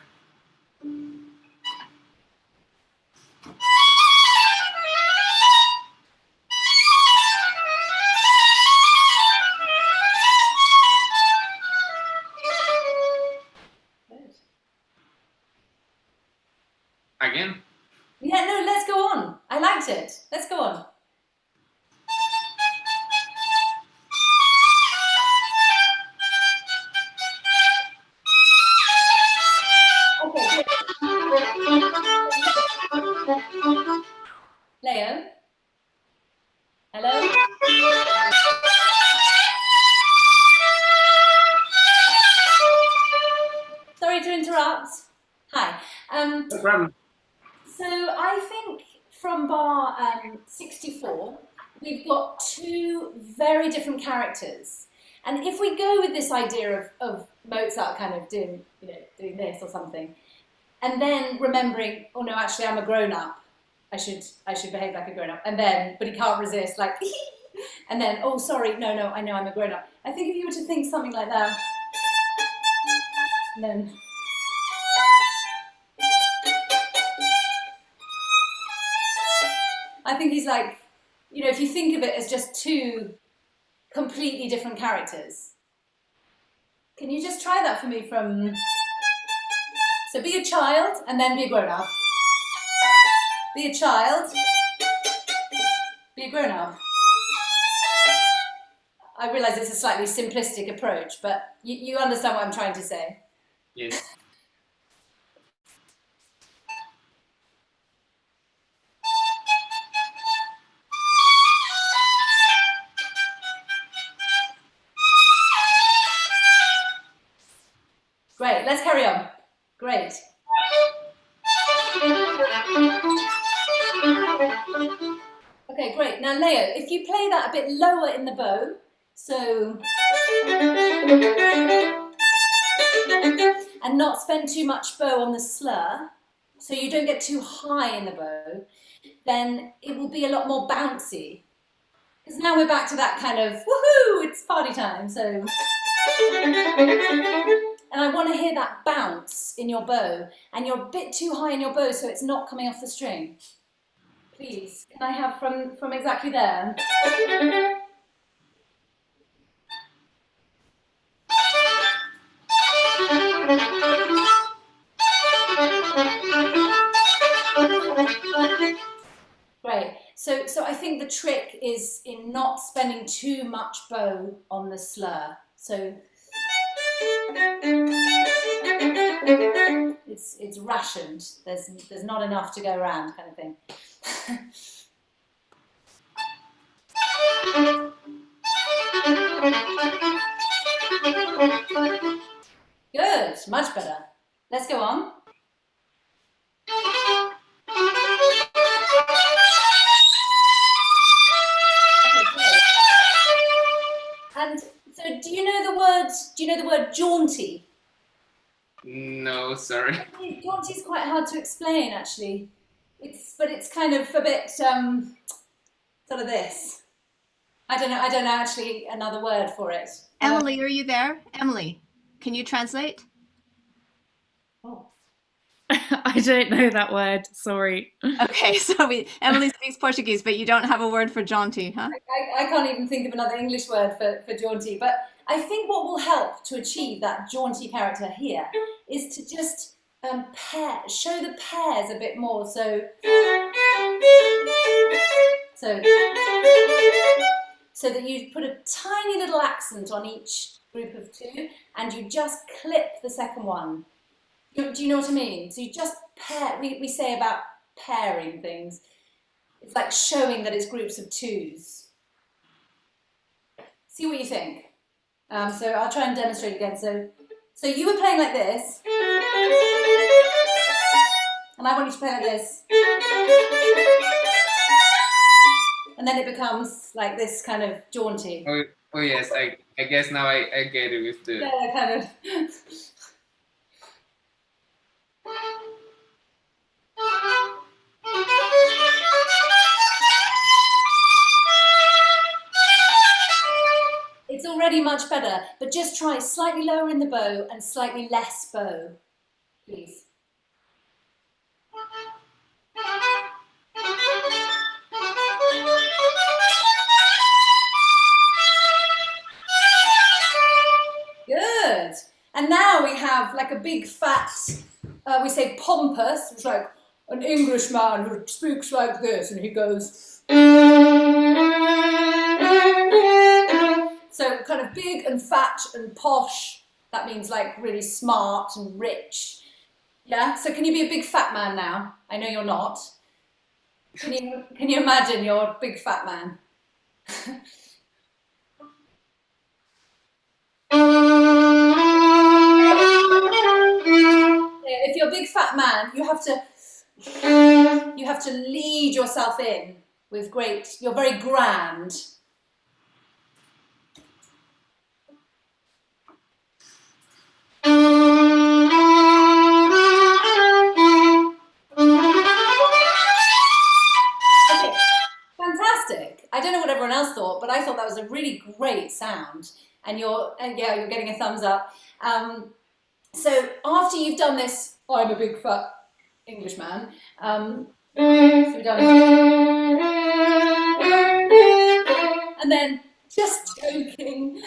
Good. Again? Yeah, no, let's go on. I liked it. Let's go on. Okay, good. Leo? Hello? Sorry to interrupt. Hi. No problem. So I think from bar 64, we've got two very different characters. And if we go with this idea of Mozart kind of doing this or something, and then remembering, oh no, actually I'm a grown-up, I should behave like a grown-up, and then, but he can't resist, like, and then, oh sorry, no, I know I'm a grown-up. I think if you were to think something like that, and then, I think he's like, if you think of it as just two completely different characters. Can you just try that for me from... So be a child and then be a grown-up. Be a child. Be a grown-up. I realise it's a slightly simplistic approach, but you understand what I'm trying to say. Yes. Great, let's carry on. Great. Okay, great. Now, Leo, if you play that a bit lower in the bow, so... and not spend too much bow on the slur, so you don't get too high in the bow, then it will be a lot more bouncy. Because now we're back to that kind of, woohoo, it's party time, so... And I want to hear that bounce in your bow, and you're a bit too high in your bow, so it's not coming off the string. Please, can I have from exactly there? Great. So I think the trick is in not spending too much bow on the slur. So it's rationed. There's not enough to go around, kind of thing. Good, much better. Let's go on. And so, do you know the word jaunty? No, sorry. Jaunty is quite hard to explain, actually. But it's kind of a bit sort of this. I don't know actually another word for it. Emily, are you there? Emily, can you translate? Oh. I don't know that word, sorry. Okay, so Emily speaks Portuguese, but you don't have a word for jaunty, huh? I can't even think of another English word for jaunty, but I think what will help to achieve that jaunty character here is to just show the pairs a bit more. So that you put a tiny little accent on each group of two, and you just clip the second one. Do you know what I mean? So you just pair, we say about pairing things. It's like showing that it's groups of twos. See what you think. So I'll try and demonstrate again. So you were playing like this, and I want you to play like this. And then it becomes like this kind of jaunty. Oh, Oh yes, I guess now I get it with the. Yeah, kind of. It's already much better, but just try slightly lower in the bow and slightly less bow, please. Good. And now we have like a big fat, we say pompous, it's like an Englishman who speaks like this, and he goes. So kind of big and fat and posh. That means like really smart and rich. Yeah. So can you be a big fat man now? I know you're not. Can you imagine you're a big fat man? If you're a big fat man, you have to lead yourself in with great. You're very grand. Okay, fantastic. I don't know what everyone else thought, but I thought that was a really great sound. And yeah, you're getting a thumbs up. So after you've done this, I'm a big fat Englishman. So we've done and then just joking,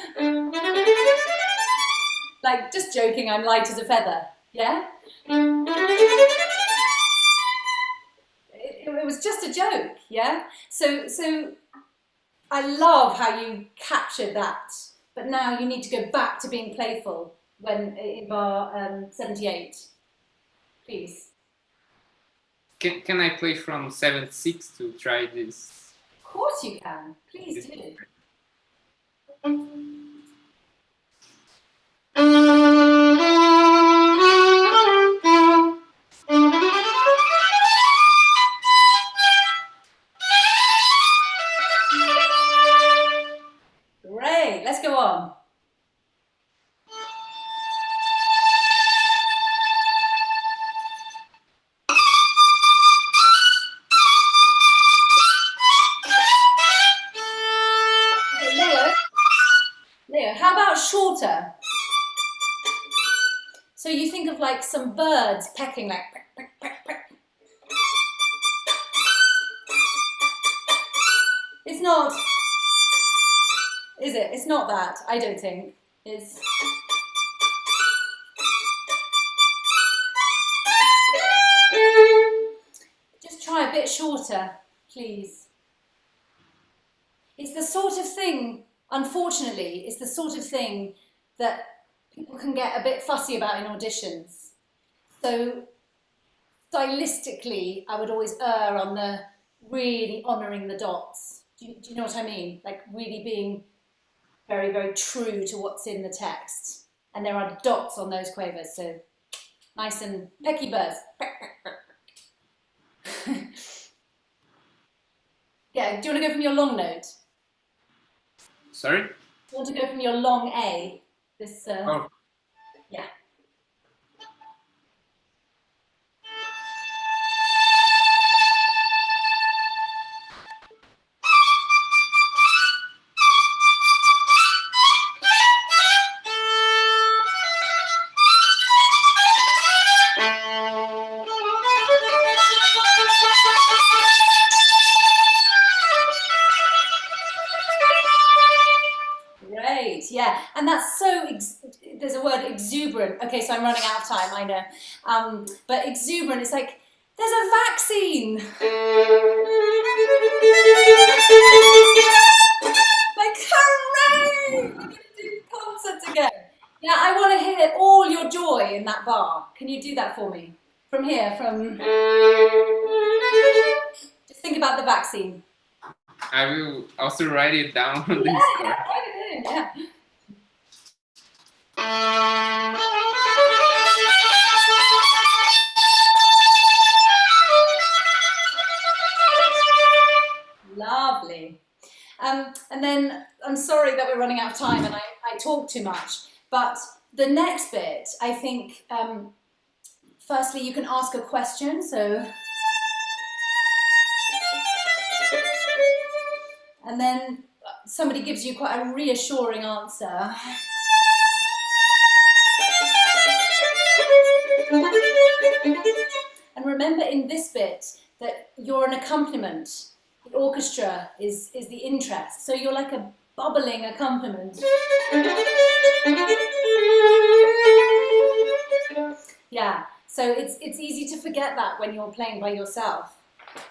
like just joking. I'm light as a feather. Yeah. It was just a joke. Yeah. So I love how you captured that, but now you need to go back to being playful when in bar 78, please. Can I play from 7/6 to try this? Of course you can. Please do. Great. Let's go on. Leo, how about shorter? So you think of like some birds pecking, like peck, peck, peck, peck. It's not, is it? It's not that, I don't think. It's... Just try a bit shorter, please. It's the sort of thing, unfortunately, it's the sort of thing that people can get a bit fussy about in auditions. So stylistically, I would always err on the really honouring the dots. Do you know what I mean? Like really being very, very true to what's in the text. And there are dots on those quavers, so nice and pecky birds. Yeah, do you want to go from your long note? Sorry? Do you want to go from your long A? This, Oh. Yeah. Great, yeah, and that's so, there's a word exuberant. Okay, so I'm running out of time, I know. But exuberant, it's like, there's a vaccine. Like, hooray! We're going to do concerts again. Yeah, I want to hear all your joy in that bar. Can you do that for me? From here, from... Just think about the vaccine. I will also write it down on this card. Write it in, yeah. Lovely. And then sorry that we're running out of time and I talk too much. But the next bit, I think, firstly, you can ask a question. So, and then somebody gives you quite a reassuring answer. And remember in this bit that you're an accompaniment. The orchestra is the interest. So you're like a bubbling accompaniment. Yeah, so it's easy to forget that when you're playing by yourself.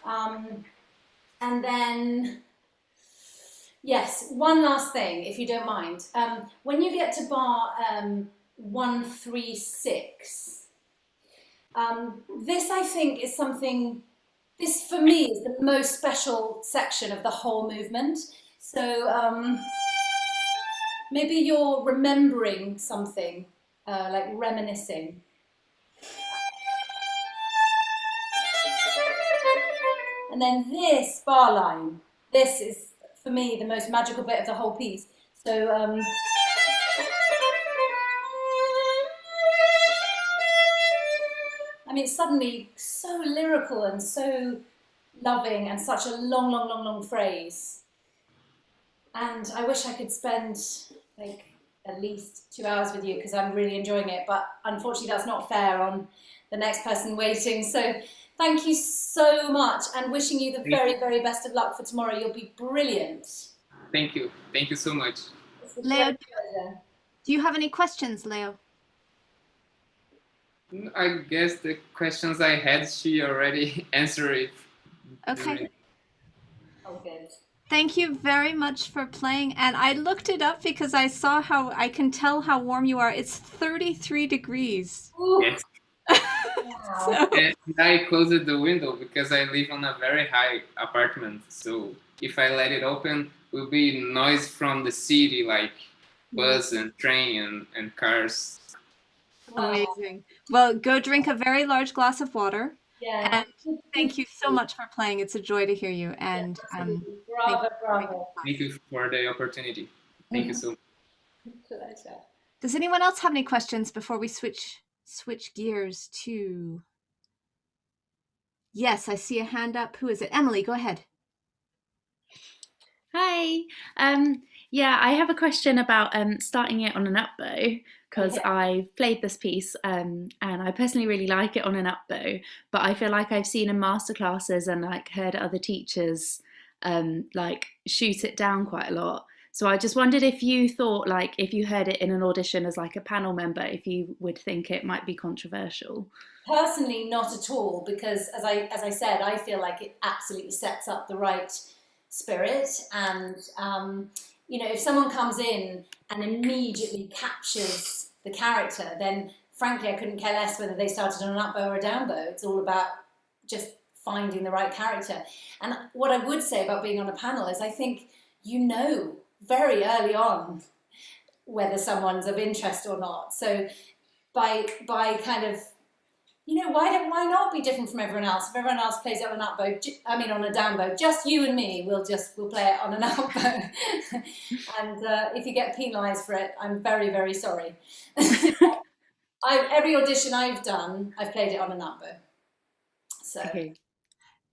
And then, yes, one last thing, if you don't mind. When you get to bar 136, this I think is something, this for me is the most special section of the whole movement. So maybe you're remembering something, like reminiscing. And then this bar line, this is for me the most magical bit of the whole piece. So I mean, it's suddenly so lyrical and so loving and such a long, long, long, long phrase. And I wish I could spend like at least 2 hours with you because I'm really enjoying it. But unfortunately, that's not fair on the next person waiting. So thank you so much and wishing you the very, very best of luck for tomorrow. You'll be brilliant. Thank you. Thank you so much. Leo, do you have any questions, Leo? I guess the questions I had, she already answered it. Okay. Oh, good. Thank you very much for playing. And I looked it up because I saw how I can tell how warm you are. It's 33 degrees. Yes. Wow. So, And I closed the window because I live on a very high apartment. So if I let it open, will be noise from the city, like bus and train and cars. Wow. amazing. Well, go drink a very large glass of water. Yeah. And thank you so much for playing. It's a joy to hear you. And Bravo, bravo. Thank you for the opportunity. Thank you so much. Pleasure. does anyone else have any questions before we switch gears to? Yes, I see a hand up. Who is it? Emily, go ahead. Hi. Yeah, I have a question about starting it on an up bow because I've played this piece and I personally really like it on an up bow, but I feel like I've seen in masterclasses and like heard other teachers like shoot it down quite a lot. So I just wondered if you thought, like, if you heard it in an audition as like a panel member, if you would think it might be controversial. Personally, not at all, because as I said, I feel like it absolutely sets up the right spirit. And you know, if someone comes in and immediately captures the character, then frankly, I couldn't care less whether they started on an up bow or a down bow. It's all about just finding the right character. And what I would say about being on a panel is I think you know very early on whether someone's of interest or not. So by kind of, you know, why not be different from everyone else? If everyone else plays it on an up bow, on a down bow, just you and me, we'll play it on an up bow. And if you get penalised for it, I'm very, very sorry. Every audition I've done, I've played it on an up bow. So. Okay.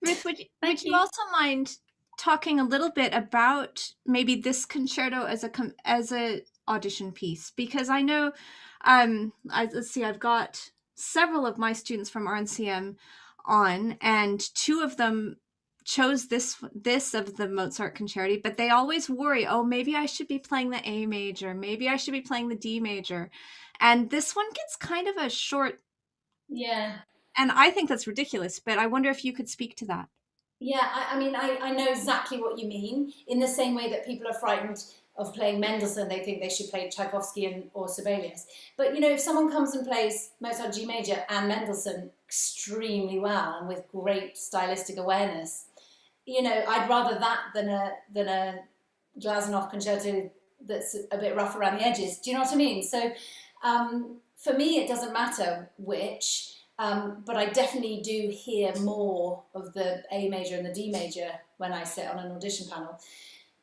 Ruth, would you also mind talking a little bit about maybe this concerto as a audition piece? Because I know, let's see, I've got several of my students from RNCM on, and two of them chose this of the Mozart concerti, but they always worry, oh, maybe I should be playing the A major, maybe I should be playing the D major. And this one gets kind of a short. Yeah. And I think that's ridiculous, but I wonder if you could speak to that. Yeah, I mean, I know exactly what you mean. In the same way that people are frightened of playing Mendelssohn, they think they should play Tchaikovsky or Sibelius. But, you know, if someone comes and plays Mozart G major and Mendelssohn extremely well and with great stylistic awareness, you know, I'd rather that than a Glazunov concerto that's a bit rough around the edges. Do you know what I mean? So for me, it doesn't matter which. But I definitely do hear more of the A major and the D major when I sit on an audition panel.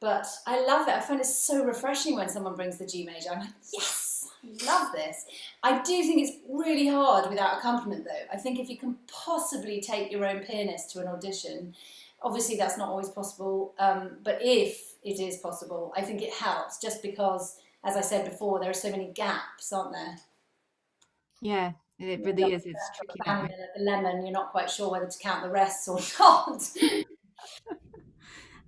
But I love it. I find it so refreshing when someone brings the G major. I'm like, yes, I love this. I do think it's really hard without accompaniment, though. I think if you can possibly take your own pianist to an audition, obviously that's not always possible, but if it is possible, I think it helps, just because, as I said before, there are so many gaps, aren't there? Yeah, it really is. It's tricky that way. The lemon, you're not quite sure whether to count the rests or not.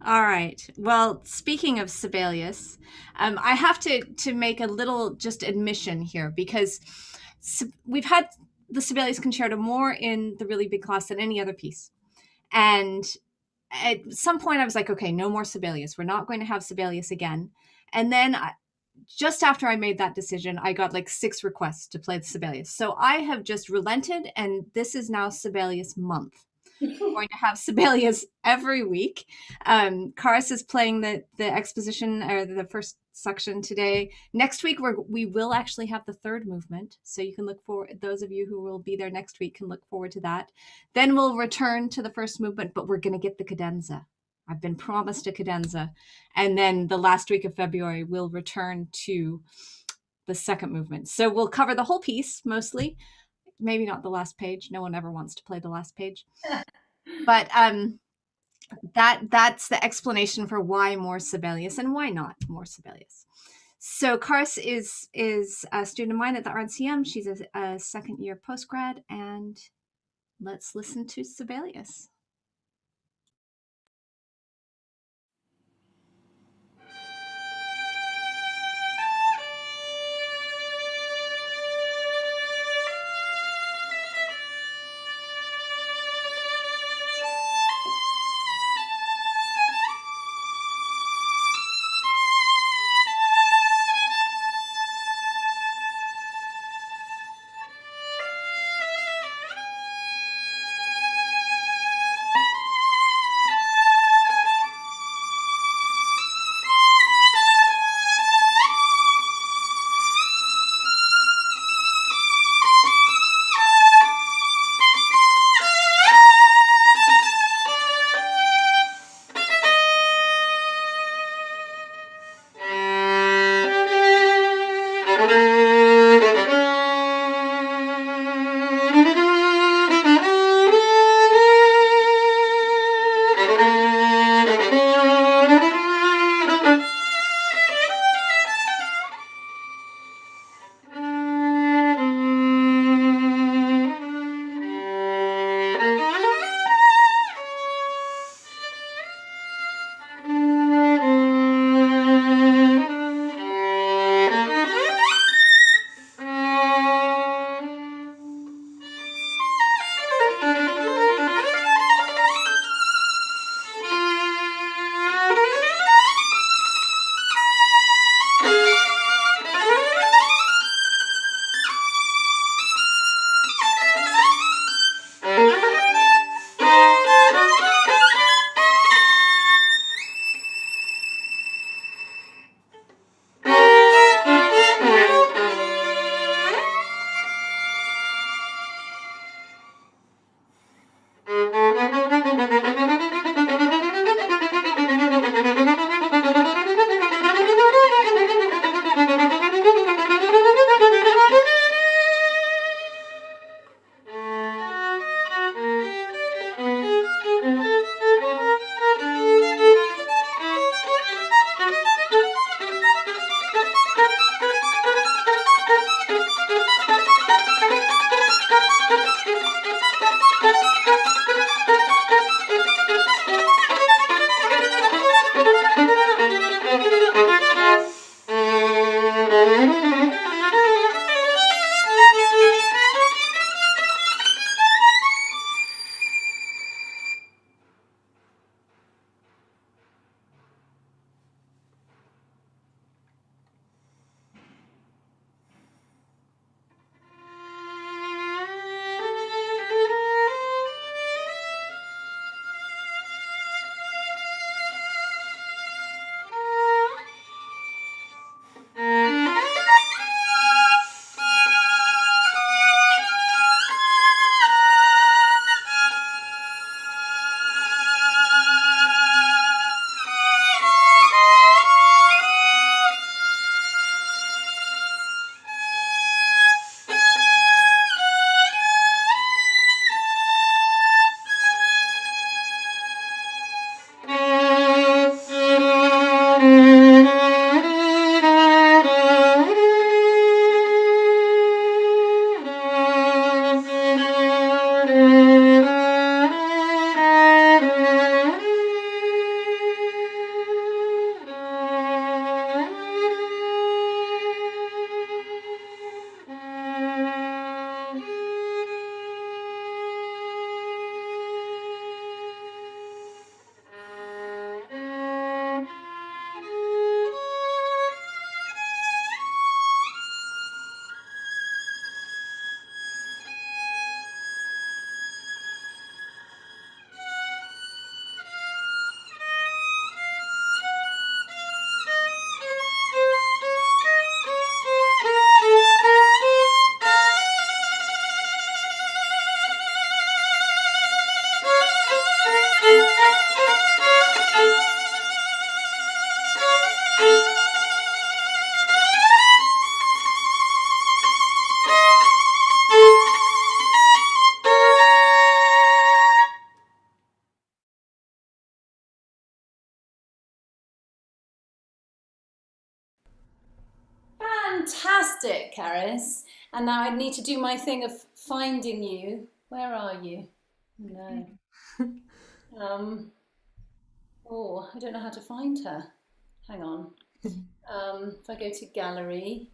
All right. Well, speaking of Sibelius, I have to make a little just admission here, because we've had the Sibelius Concerto more in the really big class than any other piece. And at some point I was like, okay, no more Sibelius. We're not going to have Sibelius again. And then just after I made that decision, I got like 6 requests to play the Sibelius. So I have just relented, and this is now Sibelius month. We're going to have Sibelius every week. Charis is playing the exposition, or the first section today. Next week we will actually have the 3rd movement, so you can look forward. Those of you who will be there next week can look forward to that. Then we'll return to the 1st movement, but we're going to get the cadenza. I've been promised a cadenza, and then the last week of February we'll return to the 2nd movement. So we'll cover the whole piece mostly. Maybe not the last page. No one ever wants to play the last page. But that's the explanation for why more Sibelius and why not more Sibelius. So Charis is a student of mine at the RNCM. She's a 2nd year postgrad, and let's listen to Sibelius. Fantastic, Charis. And now I need to do my thing of finding you. Where are you? No. Oh, I don't know how to find her. Hang on. If I go to gallery,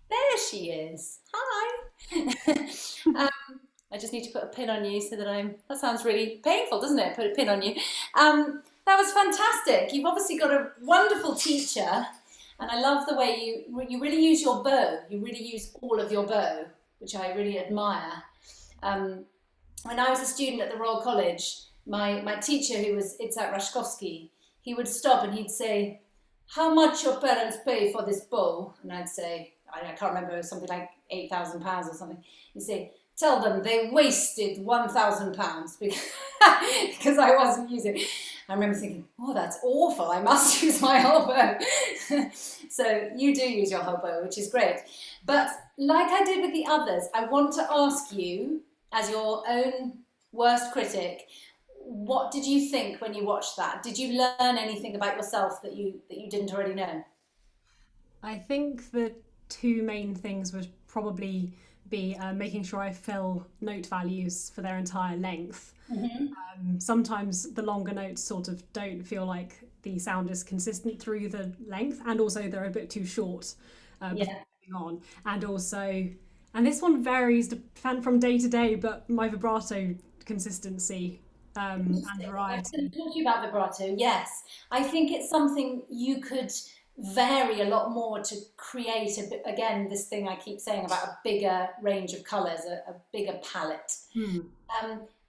there she is. Hi. I just need to put a pin on you so that that sounds really painful, doesn't it? Put a pin on you. That was fantastic. You've obviously got a wonderful teacher, and I love the way you really use your bow. You really use all of your bow, which I really admire. When I was a student at the Royal College, my teacher, who was Itzhak Rashkovsky, he would stop and he'd say, "How much your parents pay for this bow?" And I'd say, I can't remember, something like £8,000 or something. He'd say, "Tell them they wasted £1,000 because I wasn't using it." I remember thinking, oh, that's awful. I must use my whole bow. So you do use your whole bow, which is great. But like I did with the others, I want to ask you, as your own worst critic, what did you think when you watched that? Did you learn anything about yourself that you didn't already know? I think the two main things would probably be making sure I fill note values for their entire length. Sometimes the longer notes sort of don't feel like the sound is consistent through the length, and also they're a bit too short on. And also, and this one varies from day to day, but my vibrato consistency and variety. I was going to talk to you about vibrato. Yes, I think it's something you could vary a lot more to create again, this thing I keep saying about a bigger range of colours, a bigger palette.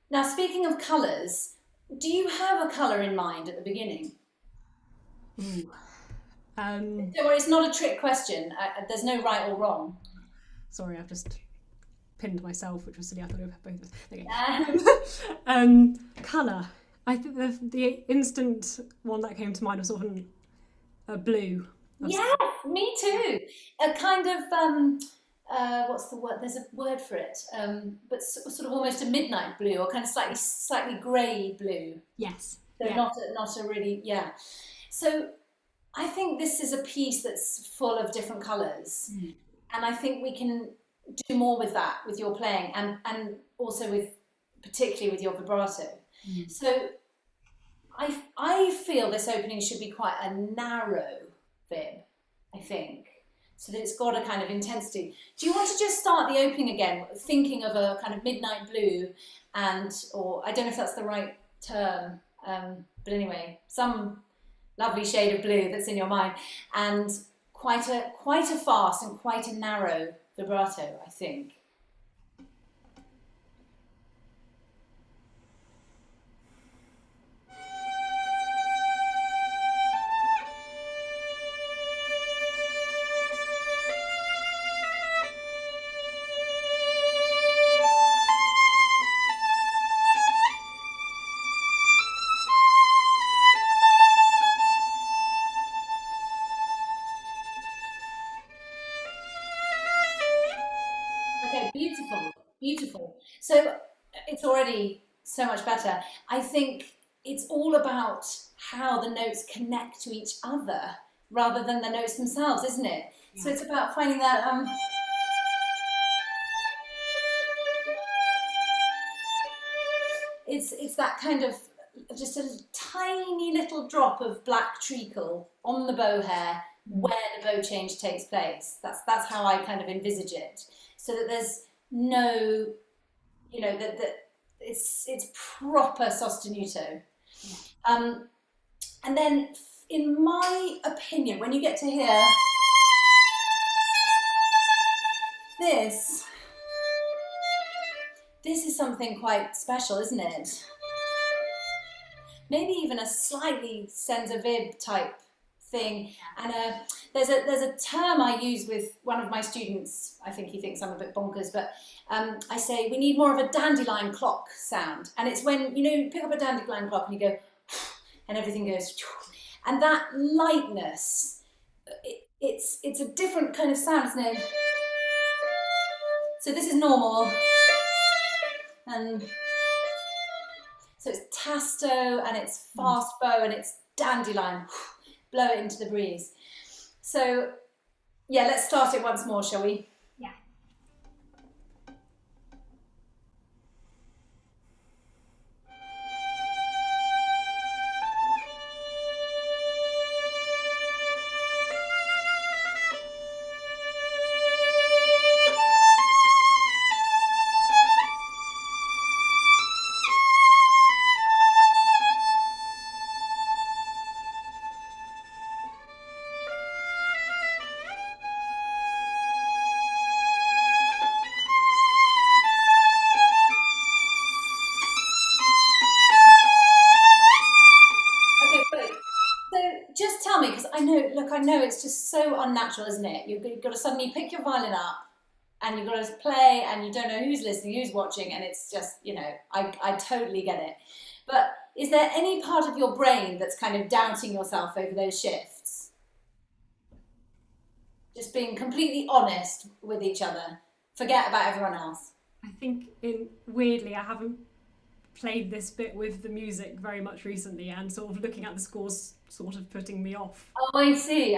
Now, speaking of colours, do you have a colour in mind at the beginning? Don't worry, it's not a trick question. There's no right or wrong. Sorry, I've just pinned myself, which was silly. I thought it would have both of us. Colour. I think the instant one that came to mind was sort of a blue. Yes, me too. A kind of what's the word? There's a word for it, but sort of almost a midnight blue, or kind of slightly grey blue. Yes. So not a really So I think this is a piece that's full of different colours, and I think we can do more with that, with your playing, and also particularly with your vibrato. So I feel this opening should be quite a narrow fib, I think, so that it's got a kind of intensity. Do you want to just start the opening again, thinking of a kind of midnight blue, or I don't know if that's the right term, but anyway, some lovely shade of blue that's in your mind, and quite a fast and quite a narrow vibrato, I think. Beautiful. So it's already so much better. I think it's all about how the notes connect to each other rather than the notes themselves, isn't it? Yeah. So it's about finding that it's that kind of just a tiny little drop of black treacle on the bow hair where the bow change takes place. That's how I kind of envisage it. So that there's no, that it's proper sostenuto. And then, in my opinion, when you get to hear this is something quite special, isn't it? Maybe even a slightly senza vib type thing. And there's a term I use with one of my students. I think he thinks I'm a bit bonkers, but I say we need more of a dandelion clock sound. And it's when you pick up a dandelion clock and you go and everything goes, and that lightness, it's a different kind of sound, isn't it? So this is normal, and so it's tasto and it's fast bow and it's dandelion. Blow it into the breeze. So Yeah, let's start it once more, shall we? Yeah. Just tell me, because I know it's just so unnatural, isn't it? You've got to suddenly pick your violin up and you've got to play and you don't know who's listening, who's watching, and it's just, I totally get it. But is there any part of your brain that's kind of doubting yourself over those shifts? Just being completely honest with each other. Forget about everyone else. I think weirdly, I haven't played this bit with the music very much recently, and sort of looking at the scores sort of putting me off. Oh, I see.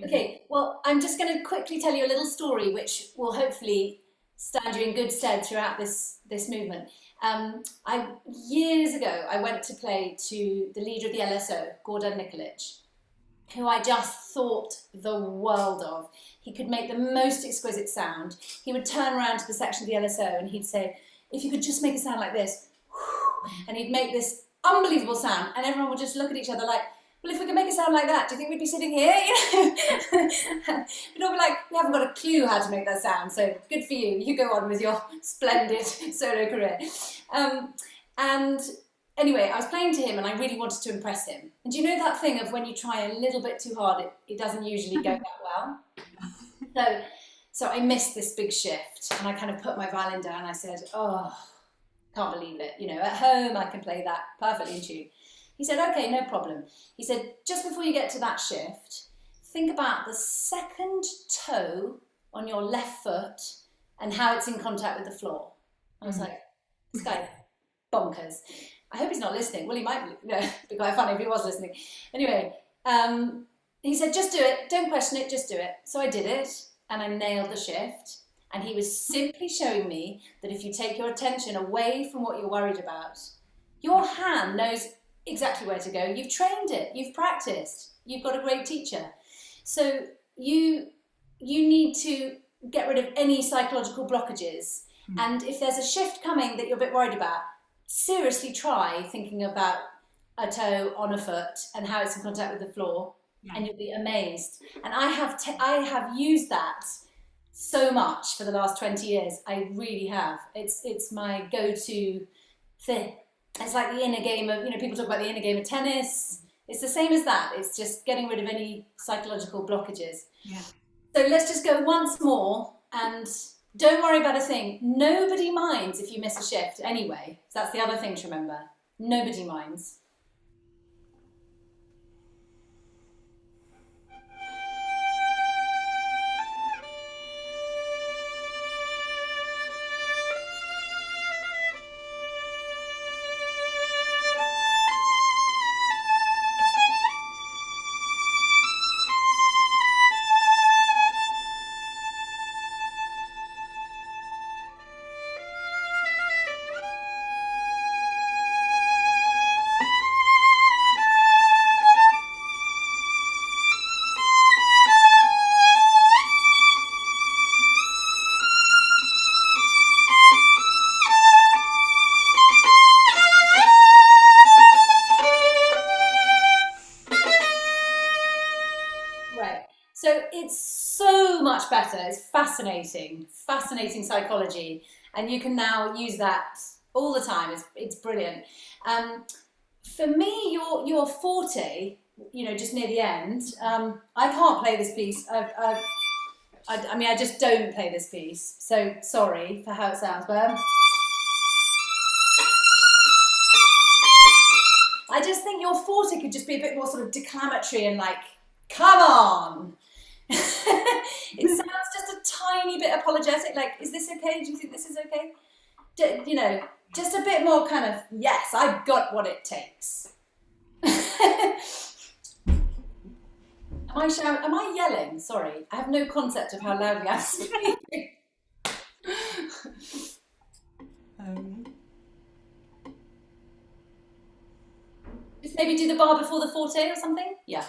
Okay, well, I'm just going to quickly tell you a little story which will hopefully stand you in good stead throughout this movement. Years ago, I went to play to the leader of the LSO, Gordon Nikolic, who I just thought the world of. He could make the most exquisite sound. He would turn around to the section of the LSO and he'd say, if you could just make a sound like this, and he'd make this unbelievable sound, and everyone would just look at each other like, well, if we could make a sound like that, do you think we'd be sitting here? We'd all be like, we haven't got a clue how to make that sound, so good for you. You go on with your splendid solo career. And anyway, I was playing to him and I really wanted to impress him. And do you know that thing of when you try a little bit too hard, it doesn't usually go that well? So I missed this big shift and I kind of put my violin down and I said, oh, can't believe it. At home I can play that perfectly in tune. He said, okay, no problem. He said, just before you get to that shift, think about the second toe on your left foot and how it's in contact with the floor. I was like, this guy bonkers. I hope he's not listening. Well, he might be. It'd be quite funny if he was listening. Anyway, he said, just do it. Don't question it, just do it. So I did it and I nailed the shift. And he was simply showing me that if you take your attention away from what you're worried about, your hand knows exactly where to go. You've trained it, you've practiced, you've got a great teacher. So you need to get rid of any psychological blockages. And if there's a shift coming that you're a bit worried about, seriously try thinking about a toe on a foot and how it's in contact with the floor, and you'll be amazed. And I have used that so much for the last 20 years. I really have. It's my go-to thing. It's like the inner game of, people talk about the inner game of tennis. It's the same as that. It's just getting rid of any psychological blockages. Yeah. So let's just go once more and don't worry about a thing. Nobody minds if you miss a shift anyway. So that's the other thing to remember. Nobody minds. So it's so much better. It's fascinating psychology, and you can now use that all the time. It's brilliant. For me, your forte, just near the end. I can't play this piece. I just don't play this piece. So sorry for how it sounds, but I just think your forte could just be a bit more sort of declamatory and like, come on. It sounds just a tiny bit apologetic, like, is this okay? Do you think this is okay? Just a bit more kind of, yes, I've got what it takes. Am I shouting? Am I yelling? Sorry, I have no concept of how loudly I'm speaking. Just maybe do the bar before the forte or something? Yeah.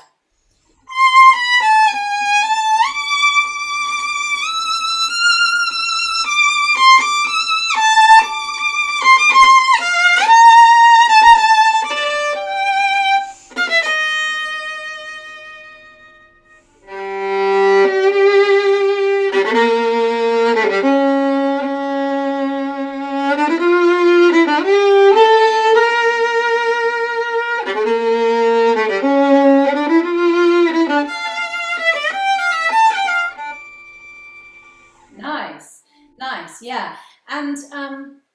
Nice, yeah. And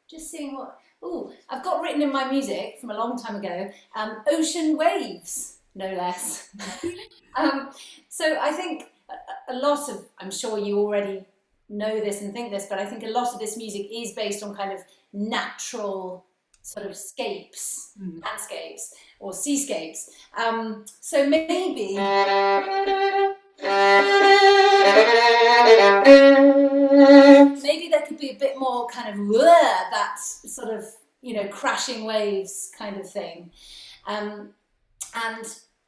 just seeing what, I've got written in my music from a long time ago, ocean waves, no less. So I think a lot of, I'm sure you already know this and think this, but I think a lot of this music is based on kind of natural sort of landscapes or seascapes. So maybe there could be a bit more kind of that sort of, crashing waves kind of thing. And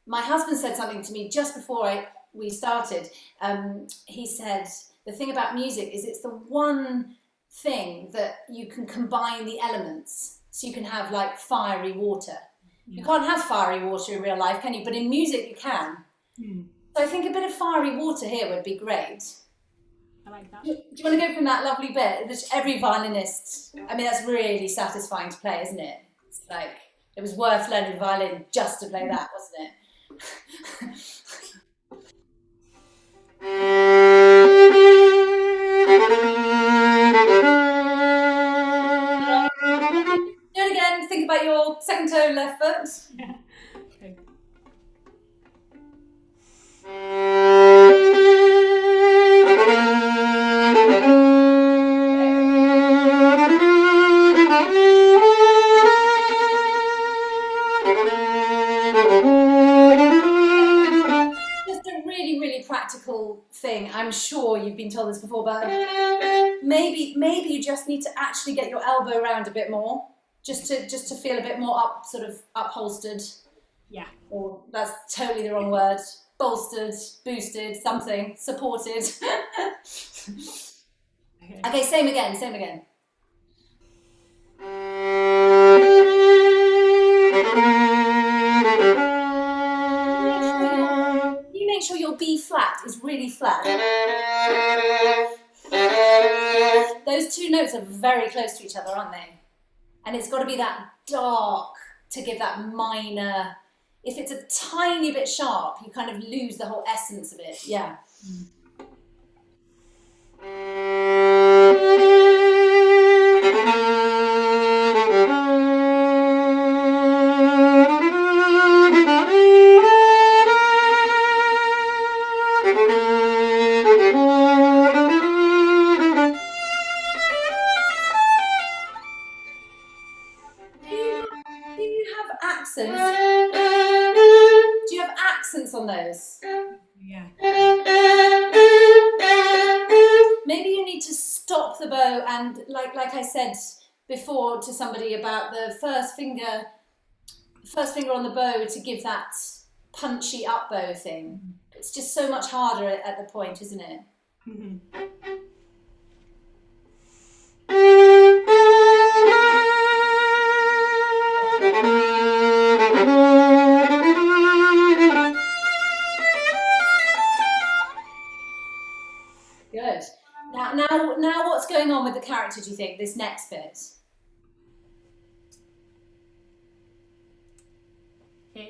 my husband said something to me just before we started. He said, the thing about music is it's the one thing that you can combine the elements. So you can have like fiery water. Yeah. You can't have fiery water in real life, can you? But in music you can. So I think a bit of fiery water here would be great. I like that. Do you want to go from that lovely bit? Which every violinist, I mean, that's really satisfying to play, isn't it? It's like, it was worth learning violin just to play that, wasn't it? Do it again, think about your second toe left foot. Yeah. Okay. Just a really, really practical thing. I'm sure you've been told this before, but maybe you just need to actually get your elbow round a bit more, just to feel a bit more upholstered. Yeah. Or that's totally the wrong word. Bolstered, boosted, something, supported. Okay, same again. You make sure your B flat is really flat. Those two notes are very close to each other, aren't they? And it's got to be that dark to give that minor. If it's a tiny bit sharp, you kind of lose the whole essence of it. Yeah. Do you have accents? Do you have accents on those? Yeah. Maybe you need to stop the bow and, like I said before to somebody about the first finger on the bow to give that punchy up bow thing. It's just so much harder at the point, isn't it? Mm-hmm. Good. Now what's going on with the character, do you think, this next bit?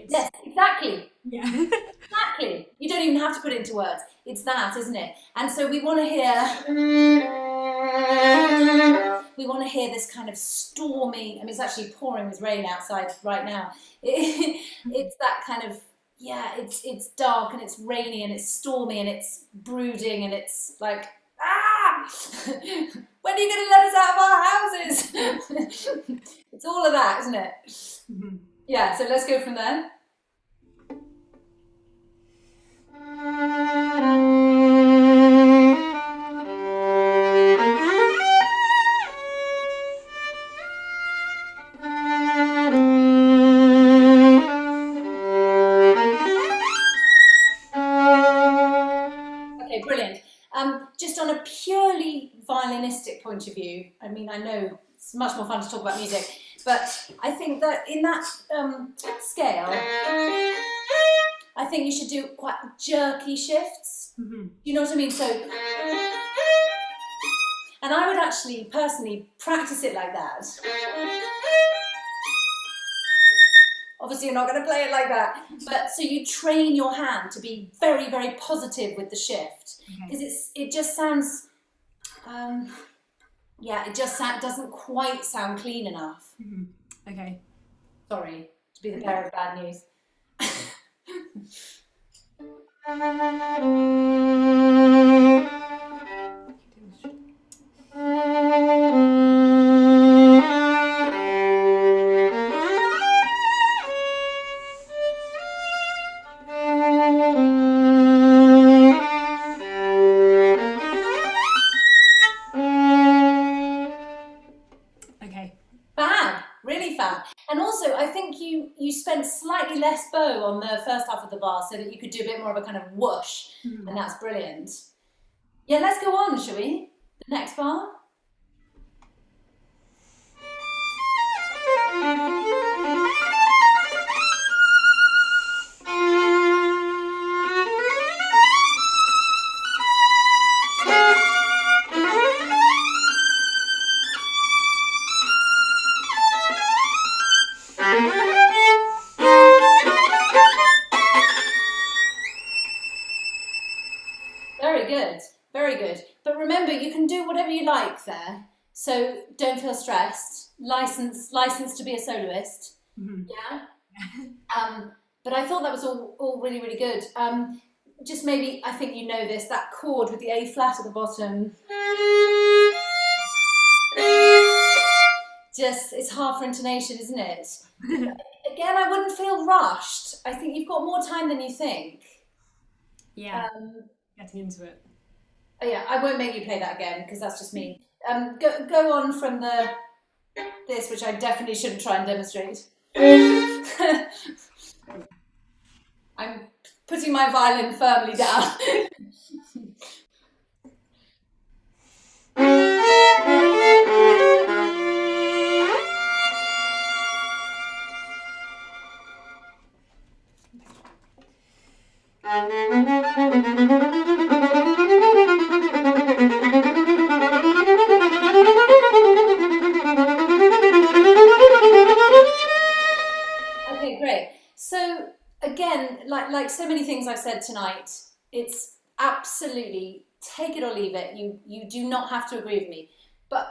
Yes, exactly. Yeah. Exactly. You don't even have to put it into words. It's that, isn't it? And so we want to hear this kind of stormy, I mean, it's actually pouring with rain outside right now. It's that kind of, yeah, it's dark and it's rainy and it's stormy and it's brooding and it's like, when are you going to let us out of our houses? It's all of that, isn't it? Mm-hmm. Yeah, so let's go from there. purely violinistic point of view, I mean, I know it's much more fun to talk about music, but I think that in that scale, I think you should do quite jerky shifts. You know what I mean? So, and I would actually personally practice it like that. Obviously, you're not going to play it like that, but so you train your hand to be very, very positive with the shift, because it just sounds, it just doesn't quite sound clean enough. Okay. Sorry to be the bearer of bad news. Spent slightly less bow on the first half of the bar so that you could do a bit more of a kind of whoosh, and that's brilliant. Yeah, let's go on, shall we? The next bar. Very good. But remember, you can do whatever you like there. So don't feel stressed. License to be a soloist. Yeah. But I thought that was all really, really good. Just maybe, I think you know this, that chord with the A flat at the bottom. Just, it's hard for intonation, isn't it? Again, I wouldn't feel rushed. I think you've got more time than you think. Yeah. Getting into it. Oh yeah, I won't make you play that again because that's just me. Go on from this, which I definitely shouldn't try and demonstrate. I'm putting my violin firmly down. Okay, great. So again, like so many things I've said tonight, it's absolutely take it or leave it. You do not have to agree with me. But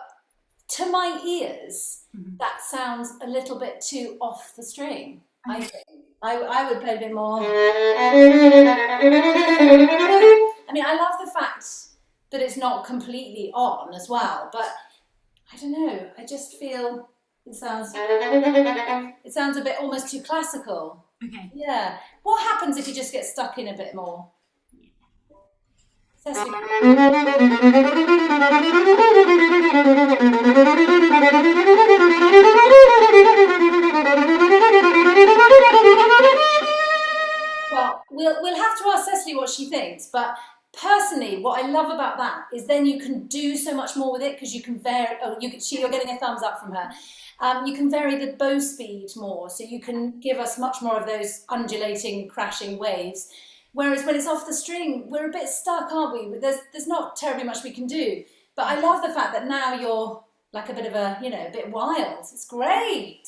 to my ears, that sounds a little bit too off the string, I think. I would play a bit more. I mean, I love the fact that it's not completely on as well, but I don't know. I just feel it sounds a bit almost too classical. Okay. Yeah. What happens if you just get stuck in a bit more? Cecily. Well, we'll have to ask Cecily what she thinks, but personally, what I love about that is then you can do so much more with it because you can vary. Oh, you're getting a thumbs up from her. You can vary the bow speed more, so you can give us much more of those undulating, crashing waves. Whereas when it's off the string, we're a bit stuck, aren't we? There's not terribly much we can do. But I love the fact that now you're like a bit of a, a bit wild. It's great.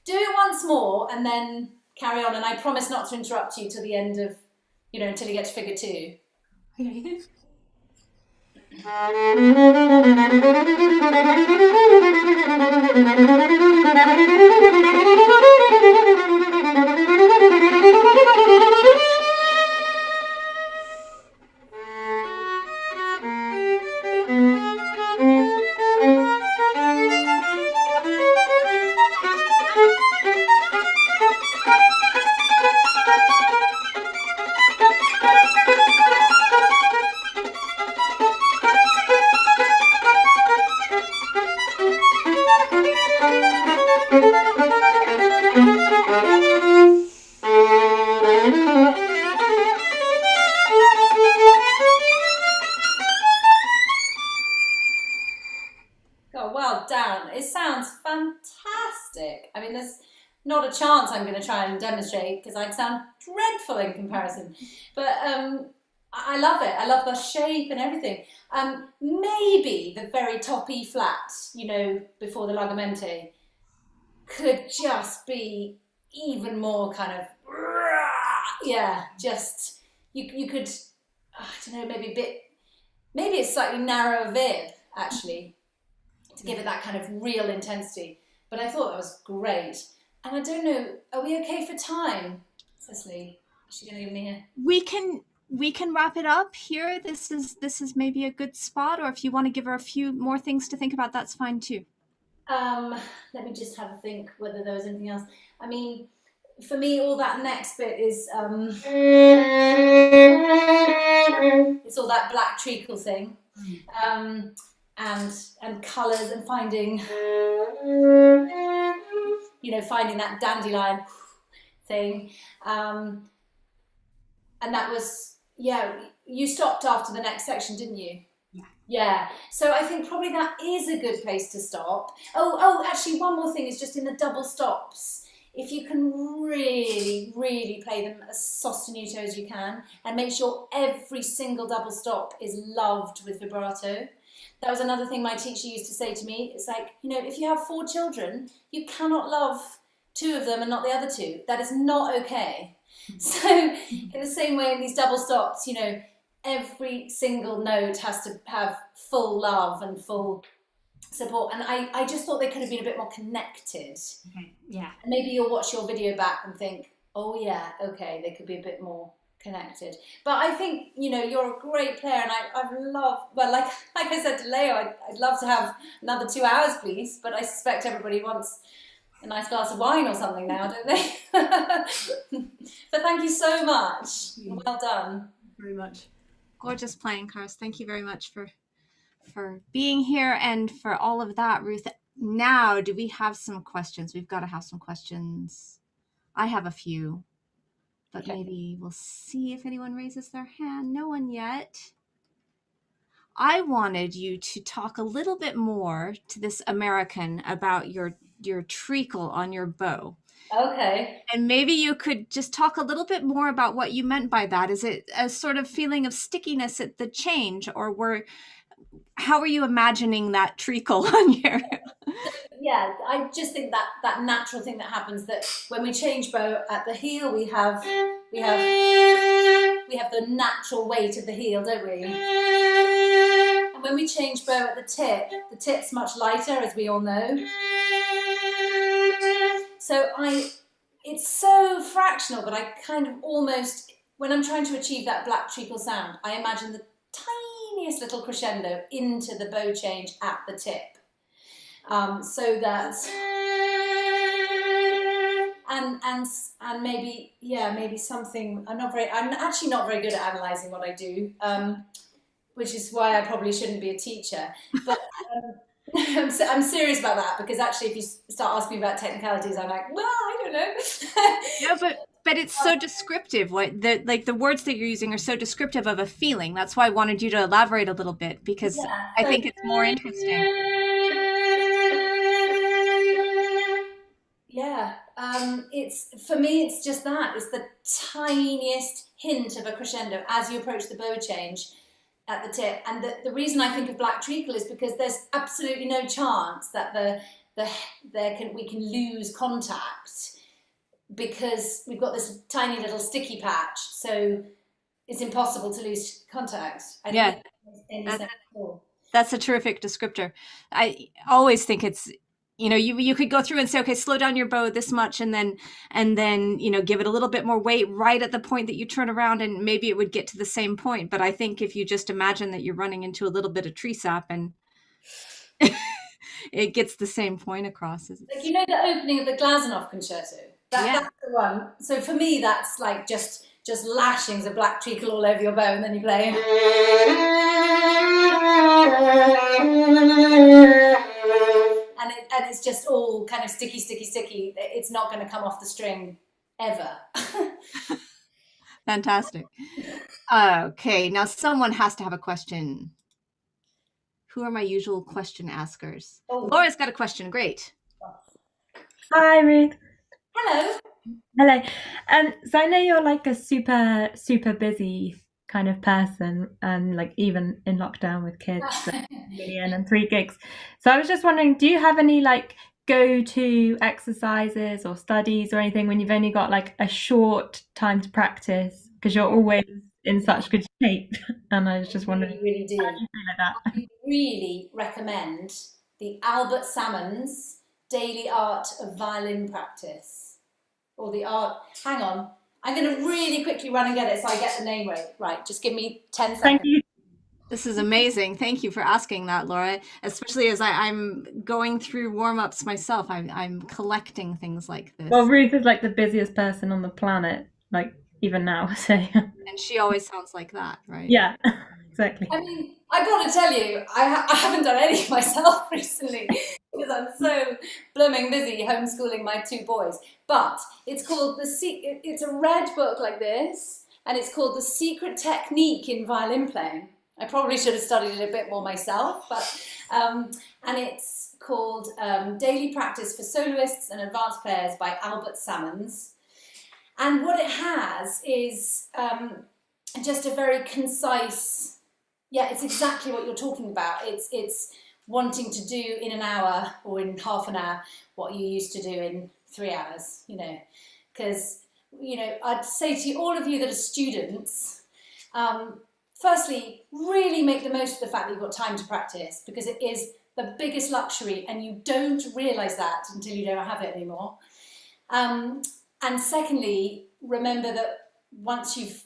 Do it once more and then carry on. And I promise not to interrupt you till the end of, until you get to figure 2. Okay. Oh, well done. It sounds fantastic. I mean, there's not a chance I'm going to try and demonstrate because I'd sound dreadful in comparison. But I love it. I love the shape and everything. Maybe the very top E flat, you know, before the Largamente, could just be even more kind of, yeah, just, you could, I don't know, maybe it's slightly narrow vib, actually, to give it that kind of real intensity. But I thought that was great. And I don't know, are we okay for time, Cecily? Is she going to give me a... We can wrap it up here. This is maybe a good spot, or if you want to give her a few more things to think about, that's fine too. Let me just have a think whether there was anything else. I mean, for me, all that next bit is it's all that black treacle thing, and colours and finding, you know, finding that dandelion thing, and that was, yeah. You stopped after the next section, didn't you? Yeah, so I think probably that is a good place to stop. Oh, actually, one more thing is just in the double stops. If you can really, really play them as sostenuto as you can, and make sure every single double stop is loved with vibrato. That was another thing my teacher used to say to me. It's like, you know, if you have 4 children, you cannot love 2 of them and not the other 2. That is not okay. So in the same way in these double stops, you know, every single note has to have full love and full support. And I just thought they could have been a bit more connected. Okay. Yeah. And maybe you'll watch your video back and think, oh yeah, okay, they could be a bit more connected. But I think, you know, you're a great player, and I've loved, well, like I said to Leo, I'd love to have another 2 hours, please, but I suspect everybody wants a nice glass of wine or something now, don't they? But thank you so much. Well done. Very much. Gorgeous playing, Charis. Thank you very much for being here and for all of that, Ruth. Now, do we have some questions? We've got to have some questions. I have a few, but okay. Maybe we'll see if anyone raises their hand. No one yet. I wanted you to talk a little bit more to this American about your treacle on your bow. Okay. And maybe you could just talk a little bit more about what you meant by that. Is it a sort of feeling of stickiness at the change, or how are you imagining that treacle on your... Yeah, I just think that natural thing that happens, that when we change bow at the heel, we have the natural weight of the heel, don't we? And when we change bow at the tip's much lighter, as we all know. So it's so fractional, but I kind of almost, when I'm trying to achieve that black treacle sound, I imagine the tiniest little crescendo into the bow change at the tip. So that, and maybe something, I'm actually not very good at analysing what I do, which is why I probably shouldn't be a teacher, but I'm serious about that, because actually if you start asking me about technicalities, I'm like, well, I don't know. Yeah, but it's so descriptive. The words that you're using are so descriptive of a feeling. That's why I wanted you to elaborate a little bit, because I think it's more interesting. Yeah, for me, it's just that. It's the tiniest hint of a crescendo as you approach the bow change at the tip. And the reason I think of black treacle is because there's absolutely no chance that we can lose contact, because we've got this tiny little sticky patch. So it's impossible to lose contact. That's a terrific descriptor. I always think it's, you know, you could go through and say, okay, slow down your bow this much, and then, you know, give it a little bit more weight right at the point that you turn around, and maybe it would get to the same point. But I think if you just imagine that you're running into a little bit of tree sap, and it gets the same point across. Like, you know, the opening of the Glazunov Concerto? That's the one. So for me, that's like just lashings of black treacle all over your bow, and then you play. And it's just all kind of sticky. It's not going to come off the string ever. Fantastic. Okay, now someone has to have a question. Who are my usual question askers? Oh. Laura's got a question. Great. Hi, Ruth. Hello. Hello. So I know you're like a super, super busy kind of person, like even in lockdown with kids, and 3 gigs. So I was just wondering, do you have any like go-to exercises or studies or anything when you've only got like a short time to practice? Because you're always in such good shape, and I was just wondering, really do. how do you feel like that? I really recommend the Albert Salmon's Daily Art of Violin Practice, or the art. Hang on, I'm going to really quickly run and get it so I get the name right. Right, just give me 10 seconds. Thank you. This is amazing. Thank you for asking that, Laura. Especially as I'm going through warm-ups myself, I'm collecting things like this. Well, Ruth is like the busiest person on the planet, like even now. So. And she always sounds like that, right? Yeah, exactly. I mean, I've got to tell you, I haven't done any myself recently because I'm so blooming busy homeschooling my 2 boys. But it's called it's a red book like this, and it's called The Secret Technique in Violin Playing. I probably should have studied it a bit more myself, but and it's called Daily Practice for Soloists and Advanced Players by Albert Salmons. And what it has is just a very concise, it's exactly what you're talking about. It's wanting to do in an hour or in half an hour what you used to do in 3 hours, because, I'd say to you, all of you that are students, firstly, really make the most of the fact that you've got time to practice, because it is the biggest luxury and you don't realise that until you don't have it anymore. And secondly, remember that once you've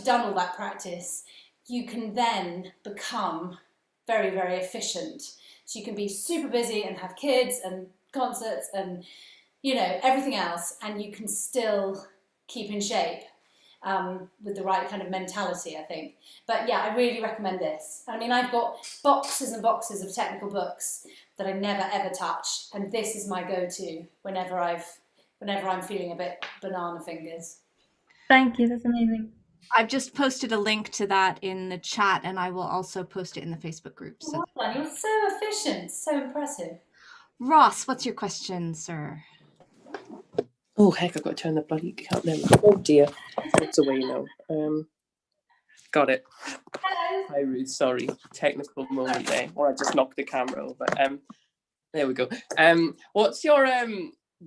done all that practice, you can then become very, very efficient. So you can be super busy and have kids and concerts and, everything else, and you can still keep in shape with the right kind of mentality, I think. But yeah, I really recommend this. I mean, I've got boxes and boxes of technical books that I never ever touch, and this is my go-to whenever I'm feeling a bit banana fingers. Thank you, that's amazing. I've just posted a link to that in the chat, and I will also post it in the Facebook group. So. Well done. You're so efficient, so impressive. Ross, what's your question, sir? Oh heck, I've got to turn the bloody cat then. Oh dear, it's away now. Got it. Hello. Hi Ruth, sorry, technical moment there, or I just knocked the camera over. There we go. What's your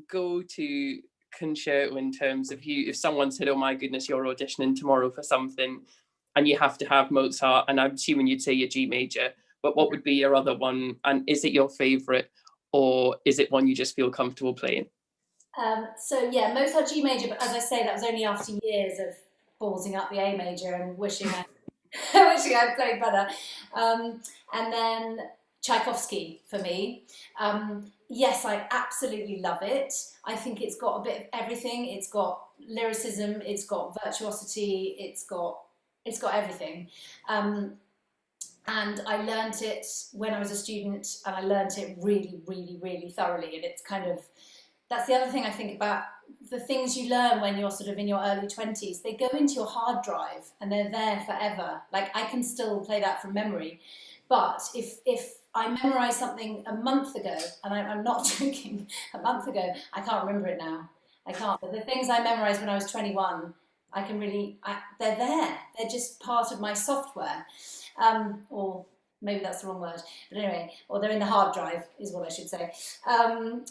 go-to concerto in terms of if someone said, oh my goodness, you're auditioning tomorrow for something and you have to have Mozart, and I'm assuming you'd say your G major, but what would be your other one, and is it your favorite or is it one you just feel comfortable playing? So yeah, Mozart G major, but as I say, that was only after years of ballsing up the A major and wishing I'd played better. And then Tchaikovsky for me. Yes, I absolutely love it. I think it's got a bit of everything. It's got lyricism, it's got virtuosity, it's got everything. And I learnt it when I was a student, and I learnt it really, really, really thoroughly. And it's kind of, that's the other thing I think about the things you learn when you're sort of in your early 20s. They go into your hard drive and they're there forever. Like, I can still play that from memory. But if I memorised something a month ago, and I'm not joking, a month ago, I can't remember it now. I can't. But the things I memorised when I was 21, I can really, they're there. They're just part of my software. Or maybe that's the wrong word, but anyway, or they're in the hard drive is what I should say.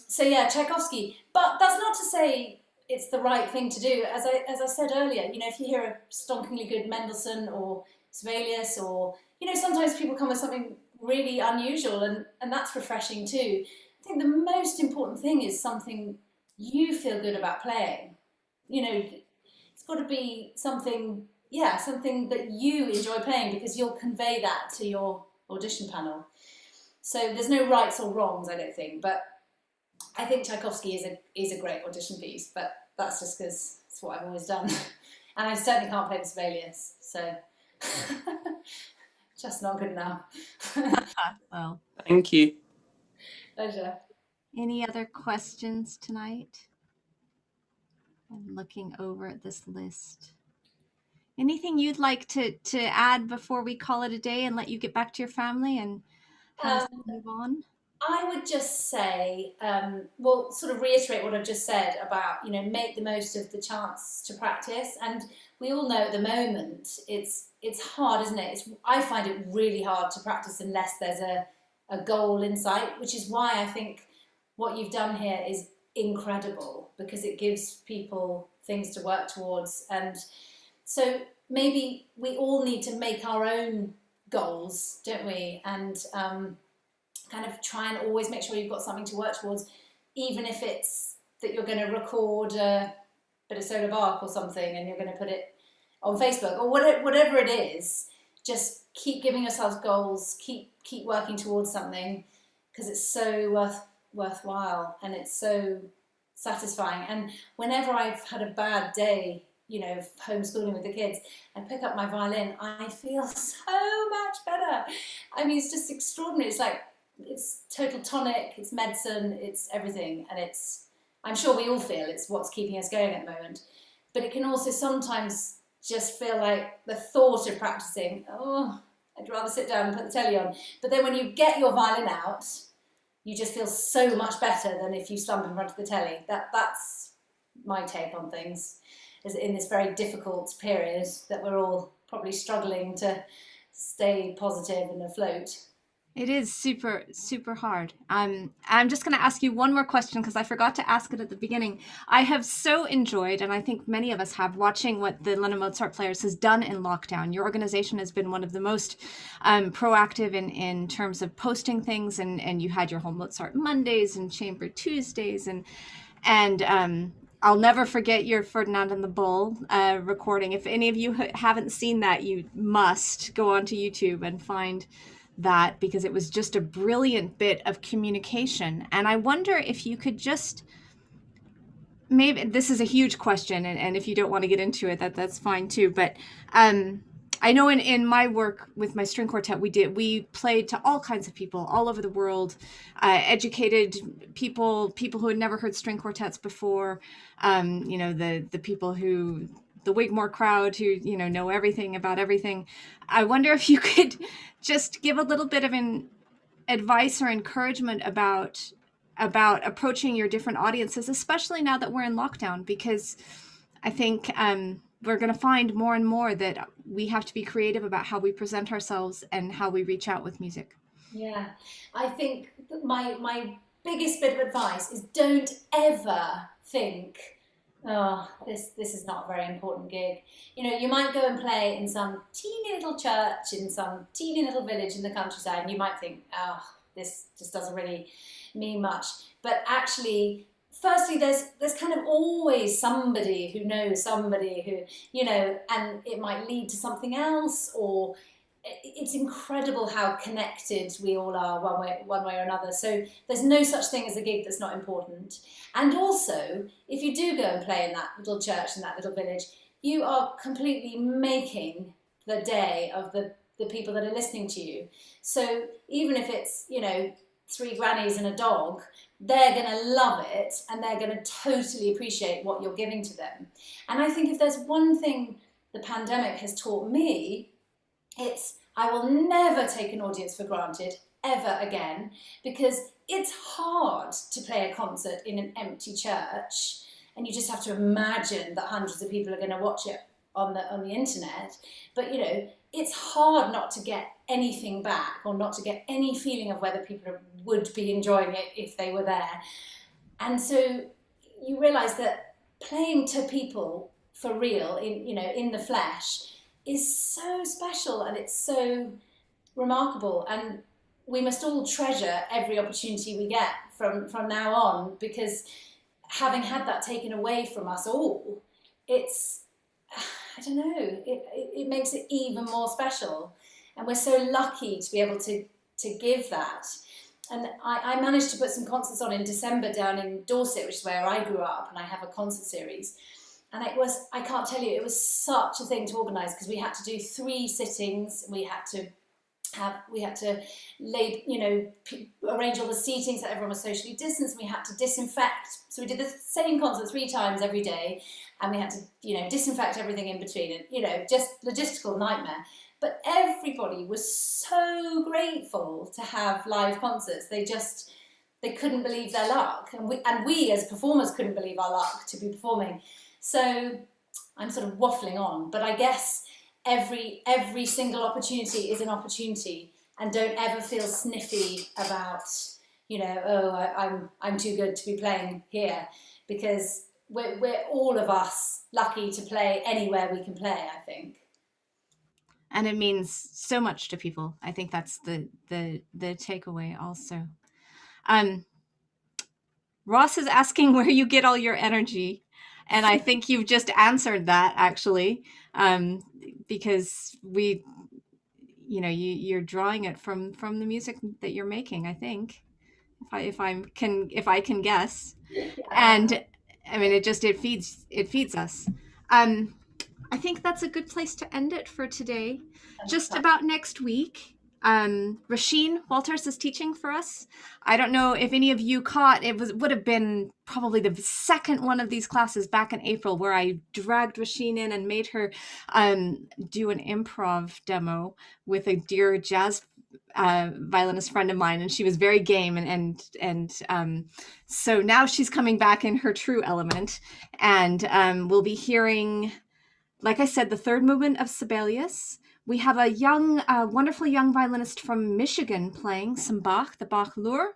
So yeah, Tchaikovsky, but that's not to say it's the right thing to do. As I said earlier, if you hear a stonkingly good Mendelssohn or Sibelius, or, sometimes people come with something really unusual, and that's refreshing too. I think the most important thing is something you feel good about playing. It's got to be something that you enjoy playing, because you'll convey that to your audition panel. So there's no rights or wrongs, I don't think, but I think Tchaikovsky is a great audition piece, but that's just because it's what I've always done. And I certainly can't play the Sibelius, so just not good enough. Well, thank you. Pleasure. Any other questions tonight? I'm looking over at this list. Anything you'd like to add before we call it a day and let you get back to your family? And as we move on? I would just say, well, sort of reiterate what I've just said about, make the most of the chance to practice. And we all know at the moment it's hard, isn't it? I find it really hard to practice unless there's a goal in sight, which is why I think what you've done here is incredible, because it gives people things to work towards. And so maybe we all need to make our own goals, don't we? And kind of try and always make sure you've got something to work towards, even if it's that you're going to record a bit of solo Bach or something and you're going to put it on Facebook or whatever it is. Just keep giving yourselves goals, keep working towards something, because it's so worthwhile and it's so satisfying. And whenever I've had a bad day, homeschooling with the kids, I pick up my violin, I feel so much better. I mean, it's just extraordinary. It's total tonic, it's medicine, it's everything. And I'm sure we all feel it's what's keeping us going at the moment. But it can also sometimes just feel like the thought of practicing, I'd rather sit down and put the telly on. But then when you get your violin out, you just feel so much better than if you slump in front of the telly. That's my take on things, is in this very difficult period that we're all probably struggling to stay positive and afloat. It is super, super hard. I'm just going to ask you one more question because I forgot to ask it at the beginning. I have so enjoyed, and I think many of us have, watching what the London Mozart Players has done in lockdown. Your organization has been one of the most proactive in terms of posting things, and you had your whole Mozart Mondays and Chamber Tuesdays, and I'll never forget your Ferdinand and the Bull recording. If any of you haven't seen that, you must go onto YouTube and find that, because it was just a brilliant bit of communication. And I wonder if you could just, maybe this is a huge question, and if you don't want to get into it, that's fine too. But I know in my work with my string quartet, we played to all kinds of people all over the world, educated people who had never heard string quartets before, the people who, the Wigmore crowd who, know everything about everything. I wonder if you could just give a little bit of an advice or encouragement about approaching your different audiences, especially now that we're in lockdown, because I think we're going to find more and more that we have to be creative about how we present ourselves and how we reach out with music. Yeah, I think my biggest bit of advice is don't ever think, this is not a very important gig. You might go and play in some teeny little church in some teeny little village in the countryside, and you might think, this just doesn't really mean much. But actually, firstly, there's kind of always somebody who knows somebody who, and it might lead to something else, or it's incredible how connected we all are one way or another. So there's no such thing as a gig that's not important. And also, if you do go and play in that little church in that little village, you are completely making the day of the people that are listening to you. So even if it's, 3 grannies and a dog, they're going to love it and they're going to totally appreciate what you're giving to them. And I think if there's one thing the pandemic has taught me, I will never take an audience for granted ever again, because it's hard to play a concert in an empty church, and you just have to imagine that hundreds of people are going to watch it on the internet. But it's hard not to get anything back, or not to get any feeling of whether people would be enjoying it if they were there. And so you realise that playing to people for real, in the flesh, is so special, and it's so remarkable, and we must all treasure every opportunity we get from now on, because having had that taken away from us all, it's, I don't know, it makes it even more special, and we're so lucky to be able to give that. And I managed to put some concerts on in December down in Dorset, which is where I grew up, and I have a concert series. And I can't tell you, it was such a thing to organise, because we had to do 3 sittings. We had to lay, arrange all the seating so everyone was socially distanced. We had to disinfect. So we did the same concert 3 times every day, and we had to, disinfect everything in between, and, just logistical nightmare. But everybody was so grateful to have live concerts. They couldn't believe their luck. And we as performers couldn't believe our luck to be performing. So I'm sort of waffling on, but I guess every single opportunity is an opportunity, and don't ever feel sniffy about, I'm too good to be playing here, because we're all of us lucky to play anywhere we can play, I think. And it means so much to people. I think that's the takeaway also. Ross is asking where you get all your energy. And I think you've just answered that, actually, because you're drawing it from the music that you're making, I think, if I can guess. And I mean, it feeds us. I think that's a good place to end it for today. Just about next week, Rasheen Walters is teaching for us. I don't know if any of you caught, would have been probably the second one of these classes back in April where I dragged Rasheen in and made her do an improv demo with a dear jazz violinist friend of mine, and she was very game, and so now she's coming back in her true element, and we'll be hearing, like I said, the third movement of Sibelius. We have a wonderful young violinist from Michigan playing some Bach, the Bach Lure.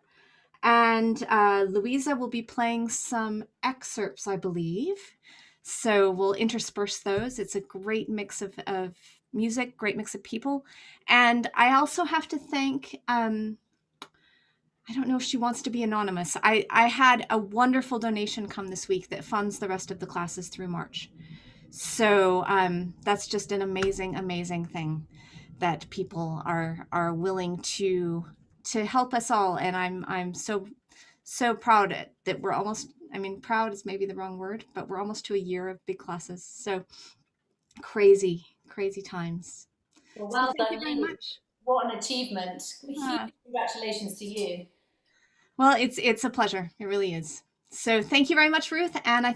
And Louisa will be playing some excerpts, I believe. So we'll intersperse those. It's a great mix of music, great mix of people. And I also have to thank, I don't know if she wants to be anonymous. I had a wonderful donation come this week that funds the rest of the classes through March. So that's just an amazing, amazing thing that people are willing to help us all. And I'm so proud that we're almost, I mean, proud is maybe the wrong word, but we're almost to a year of big classes. So crazy, crazy times. Well, so thank you very much. What an achievement. Huge congratulations to you. Well, it's a pleasure. It really is. So thank you very much, Ruth. And I